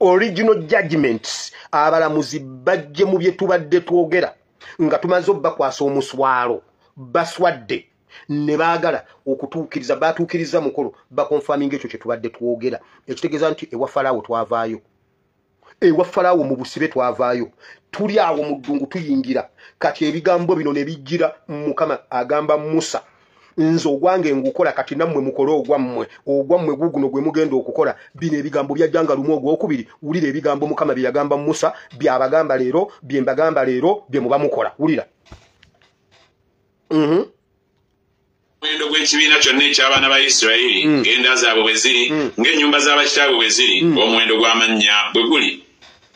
original judgments abalamuzi bajje mu bye tubadde twogera nga tumaze bakwasa omuswalo baswadde ne baagala okutuukiriza batuukiriza mukolo bakonfirming ekyo kye tubadde twogera ekitegeeza nti ewa Faraawo twavaayo ewa Faraawo mu busibe twavaayo tuli awo mu ddungu tuyingira kati ebigambo bino ne bijjira Mukama agamba Musa nzo ogwange ngukola kati nammwe mukole ogwammwe guguno gwe mugenda okukola bino ebigambo byajjanga lumu ogwokubiri wulira ebigambo Mukama bye yagamba Musa byabagamba leero bye mbagamba leero bye muba mukola wulira omuwendo gw'ekibiina kyonna eky'abaana ba Isirayiri ng'enda zaabwe bwe ziri ng'ennyumba z'abakitaabwe bwe ziri omuwendo gw'amannya bwe guli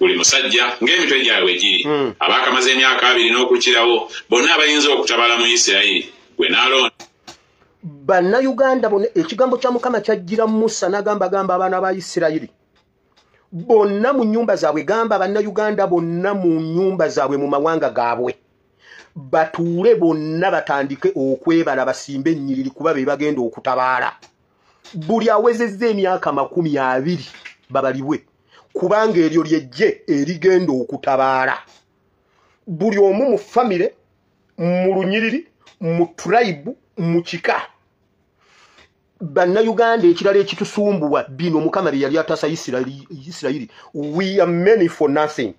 buli musajja ng'emitwe gyabwe giri abaakamaze emyaka 2 n'okukirawo bonna abayinza okutabala mu Isirayiri gwe n'alonda bannayuganda bonna ekigambo kya Mukama kyajjira Musa n'agamba abaana ba Isirayiri bonna mu nnyumba zaabwe gamba bannayuganda bonna mu nnyumba zaabwe mu mawanga gaabwe batuule bonna batandike okwebala basimbe ennyiriri kuba be bagenda okutabaala buli awezezza emyaka 20 babalibwe kubanga eryo lyejje erigenda okutabaala buli omu mu famire mu lunyiriri mu tribe mu kika bannayuganda ekirala ekitusumbuwa bino Mukama bye yali atasa Isirayiri we are many for nothing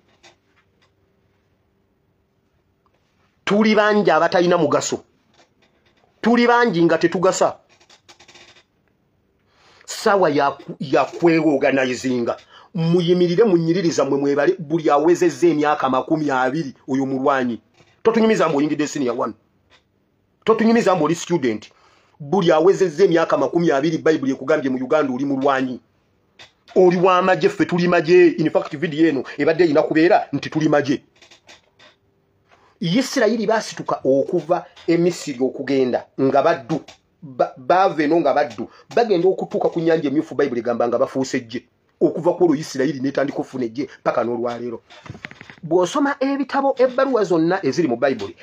tuli bangi abatalina mugaso tuli bangi nga tetugasa sawa ya kweorganizinga muyimirire munyiririza mwe mwebale buli awezezza emyaka 20 oyo mulwanyi totunyimiza mbo oyingidde senior 1 totunyimiza mbo oli student buli awezezza emyaka 20 Bible ekugambye mu Uganda oli mulwanyi oli wa maje ffe tuli maje in fact video eno ebadde ina kubeera nti tuli maje Isirayiri basituka okuva Emisiri okugenda nga baddu bave no nga baddu bagenda okutuuka ku nnyanja emyufu Bible egamba nga bafuuse ejje okuva ku Isirayiri netandika okufuna ejje paka n'olwaleero bw'osoma ebitabo ebbaluwa zonna eziri mu Bible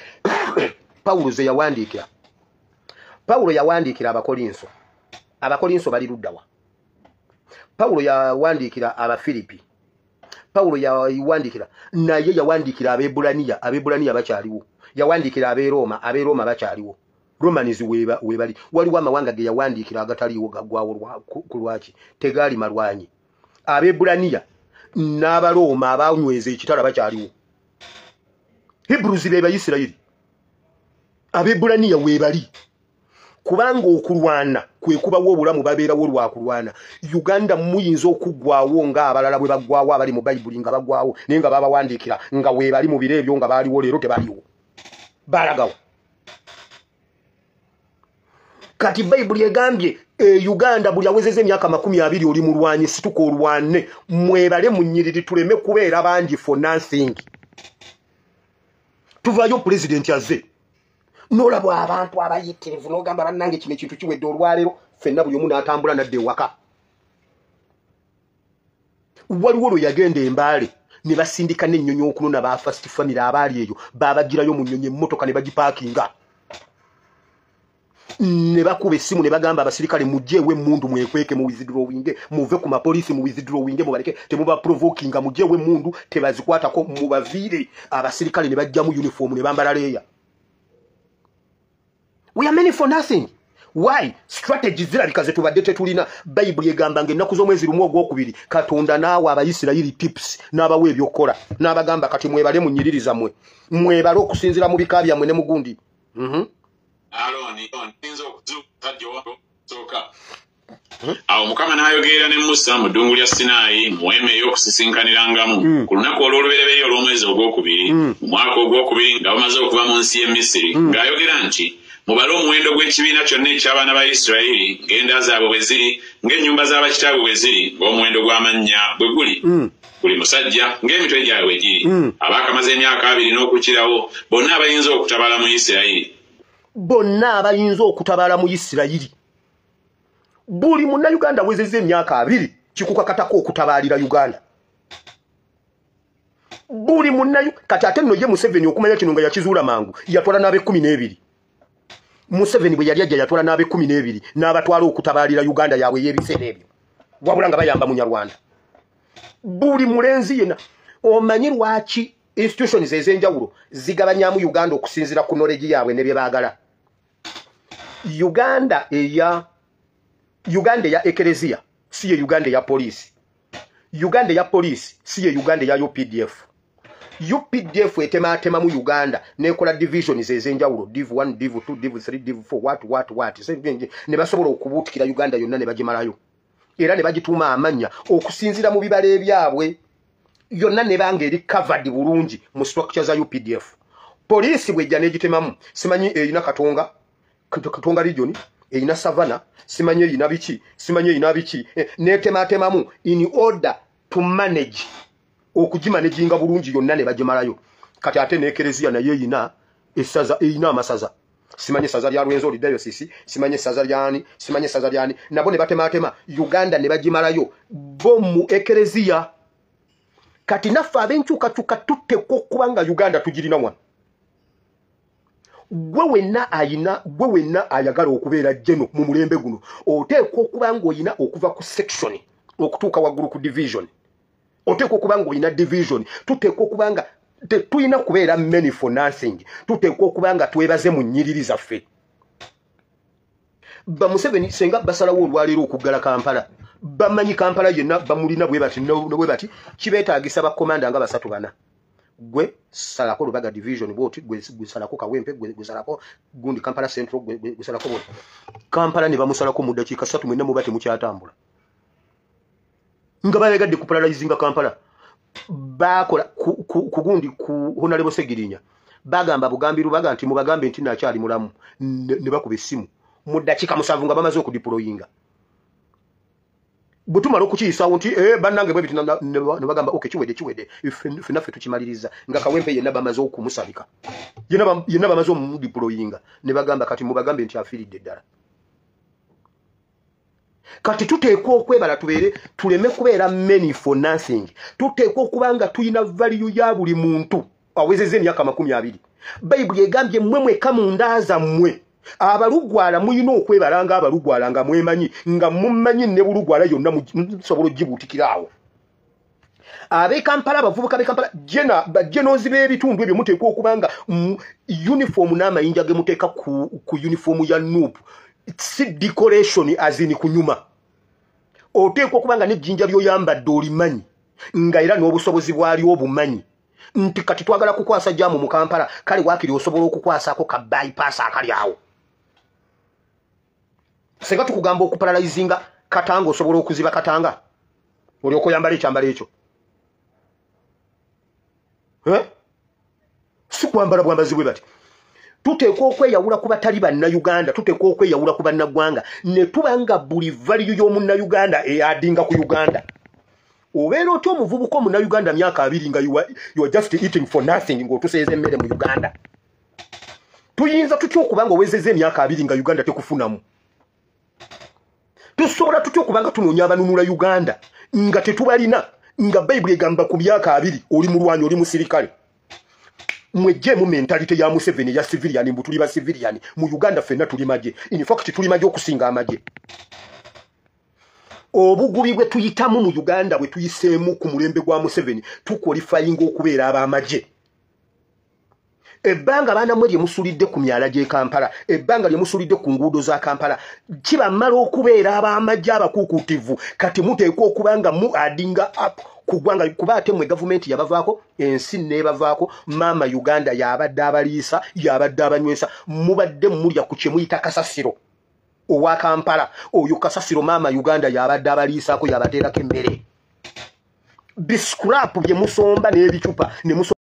Paulo ze yawandiikira Paulo yawandiikira abakolinso bali luddawa Paulo yawandiikira abafilipi Paulo yawandiikira naye yawandiikira abebulaniya bakyaliwo yawandiikira aberoma bakyaliwo Romans webali waliwo amawanga ge yawandiikira agataliwo gaggwawo ku lwaki tegaali malwanyi abebulaniya n'abaloma abanyweza ekitala bakyaliwo Hebrews be Bayisirayiri abebulaniya webali kubanga okulwana kwe kubawo obulamu babeerawo lwakulwana Uganda muyinza okuggwawo nga abalala bwe baggwawo abali mu Bible nga baggwawo naye nga babawandiikira nga webali mu biro ebyo nga baaliwo leero tebaliwo balagawo kati Bible egambye Uganda buli awezezza emyaka 20 oli mulwanyi situka olwane mwebale munyiriri tuleme kubeera bangi for nothing tuvaayo president azze nolabwa abantu abayitirivu n'ogamba bannange kino ekintu kiwedde olwaleero ffenna buli omu n'atambula nadde ewaka waliwo lwe yagenda embaale ne basindika n'ennyonyi okunona ba first family abaali eyo babagirayo mu nnyonyi emmotoka ne bagipaakinga ne bakuba essimu ne bagamba abasirikale mujjeewo emmundu mwekweke mu withdrawing muve ku mapoliisi mu withdrawing mubaleke temuba provokinga mujjeewo emmundu tebazikwatako mubaviire abasirikale ne bajjamu uniform ne bambala leeya. We are many for nothing. Why? Strategy zirabika ze tubadde tetulina. Bible egamba ng'ennaku z'omwezi lumu ogwokubiri Katonda naawe Abayisirayiri tips n'abawa ebyokukola n'abagamba kati mwebale munyiririza mwebale okusinzira mu bika byammwe ne mugundi. Awo Mukama n'ayogerera ne Musa mu ddungu lya Sinaayi mu weema ey'okusisinkaniragamu ku lunaku olw'olubereberye olw'omwezi ogwokubiri mu mwaka ogwokubiri nga bamaze okuva mu nsi y'e Misiri ng'ayogera nti mubale omuwendo gw'ekibiina kyonna eky'abaana ba Isirayiri ng'enda zaabwe bwe ziri ng'ennyumba z'abakitaabwe bwe ziri ng'omuwendo gw'amannya bwe guli buli musajja ng'emitwe gyabwe bwe giri abaakamaze emyaka 2 n'okukirawo bonna abayinza okutabaala mu Isirayiri. Bonna abayinza okutabaala mu Isirayiri. Buli munnayuganda awezezza emyaka 2 kikukakatako okutabaalira Uganda. Buli kati ate nno ye Museveni okumanya kino nga yakizuula mangu yatwala n'abe 12. Museveni bwe yali ajja yatwala n'abe 12 n'abatwala okutabaalira Uganda yaabwe y'ebiseera ebyo. Wabula nga bayamba Munyarwanda. Buli mulenzi yena omanyi lwaki institutions ez'enjawulo zigabanyamu Uganda okusinzira ku knowledge yaabwe ne bye baagala. Uganda ya Eklezia si ye Uganda ya police. Uganda ya police si ye Uganda ya UPDF. UPDF etema mu Uganda nekola divisions ez'enjawulo div 1 div 2 div 3 div 4 what ne basobola okubuutikira Uganda yonna ne bagimalayo era ne bagituuma amanya okusinzira mu bibala ebyabwe yonna ne banga eri covered bulungi mu structure za UPDF. Police bwejja negitemamu simanyi erina Katonga region erina Savannah simanyi erina biki netematemamu in order to manage okugimanejinga bulungi yonna ne bagimalayo. Kati ate n'Eklezia naye erina amasaza simanyi saza lya Lwenzo Diocese simanyi saza lyani nabo ne batematema Uganda ne bagimalayo bo mu Eklezia. Kati naffe abenkyukakyuka tutteko okuba nga Uganda tugirina wano. Gwe wenna ayagala okubeera jeno mu mulembe guno oteekwa okuba ng'olina okuva ku section okutuuka waggulu ku division. Oteekwa okuba ng'olina division. Tuteekwa okuba nga tetulina kubeera many for nothing. Tuteekwa okuba nga twebaze mu nnyiriri zaffe. Museveni senga basalawo olwaleero okuggala Kampala bamanyi Kampala yenna bamulina bwe bati kibeetaagisa bakomanda nga 3-4. Gwe salako Lubaga division bwoti gwe salako Kawempe gwe salako gundi Kampala Central gwe salako bwoti Kampala ne bamusalako mu dakiika 3 mwenna mubate mukyatambula nga bayegadde ku paralyzinga Kampala bakola ku gundi ku Honorable Segirinya bagamba Bugambi Lubaga nti mubagambe nti nakyali mulamu ne bakuba essimu mu dakiika 7 nga bamaze okudeployinga butumala okukiyisaawo nti bannange bwe biti ne bagamba okay kiwedde fenaffe tukimaliriza nga Kawempe yenna bamaze okumusabika yenna bamaze omudeployinga ne bagamba kati mubagambe nti afiiridde ddala. Kati tuteekwa okwebala tuleme kubeera many for nothing. Tuteekwa okuba nga tulina value ya buli muntu awezezza emyaka 20. Bayibuli egambye mweka mu nda zammwe abalugwala muyina okwebalanga abalugwala nga mwemanyi nga mumanyi ne bulugwala yonna musobola ogibuutikiraawo. Kampala abavubuka Kampala bajenozi b'ebitundu ebyo muteekwa okuba nga uniform n'amayinja ge muteeka ku uniform ya NUP si decoration azini kunyuma. Oteekwa okuba nga n'ejjinja ly'oyambadde olimanyi nga era n'obusobozi bwali obumanyi nti kati twagala kukwasa jamu mu Kampala kale waakiri osobola okukwasako ka bypass akali awo. Senga tukugamba okuparalyzinga Katanga osobola okuziba Katanga oli okoyambala ekyambala ekyo si kwambala bwambazi bwe bati. Tuteekwa okweyawula ku batali bannayuganda tuteekwa okweyawula ku bannaggwanga ne tubanga buli value y'omunnayuganda eyadinga ku Uganda. Obeera otyo omuvubuka omunnayuganda myaka 2 nga you are just eating for nothing ng'otuseeza emmere mu Uganda. Tuyinza tutya okuba nga owezezza emyaka 2 nga Uganda tekufunamu? Tusobola tutya okuba nga tunoonya abanunula Uganda nga tetubalina nga Bayibuli egamba ku myaka 2 oli mulwanyi oli musirikale. Mwejje mu mentalite ya Museveni ya civilian mbu tuli ba civilian mu Uganda fenna tuli maje. In fact tuli maje okusinga amaje. Obugubi bwe tuyitamu mu Uganda bwe tuyiseemu ku mulembe gwa Museveni tukwalifying okubeera abamaje. ebbanga baana mwe musulidde ku myala gye Kampala ebbanga lye musulidde ku nguudo za Kampala kibamala okubeera ab'amajje abakuukutivu kati muteekwa okuba nga mu adinga up kugwanga kuba ate mwe gavumenti yabavaako ensi neebavaako maama Uganda yabadde abaliisa yabadde abanywesa mubadde mulya ku kye muyita kasasiro owa Kampala oyo kasasiro maama Uganda yabadde abaliisaako yabateerako emmere biscrap bye musomba n'ebicupa ne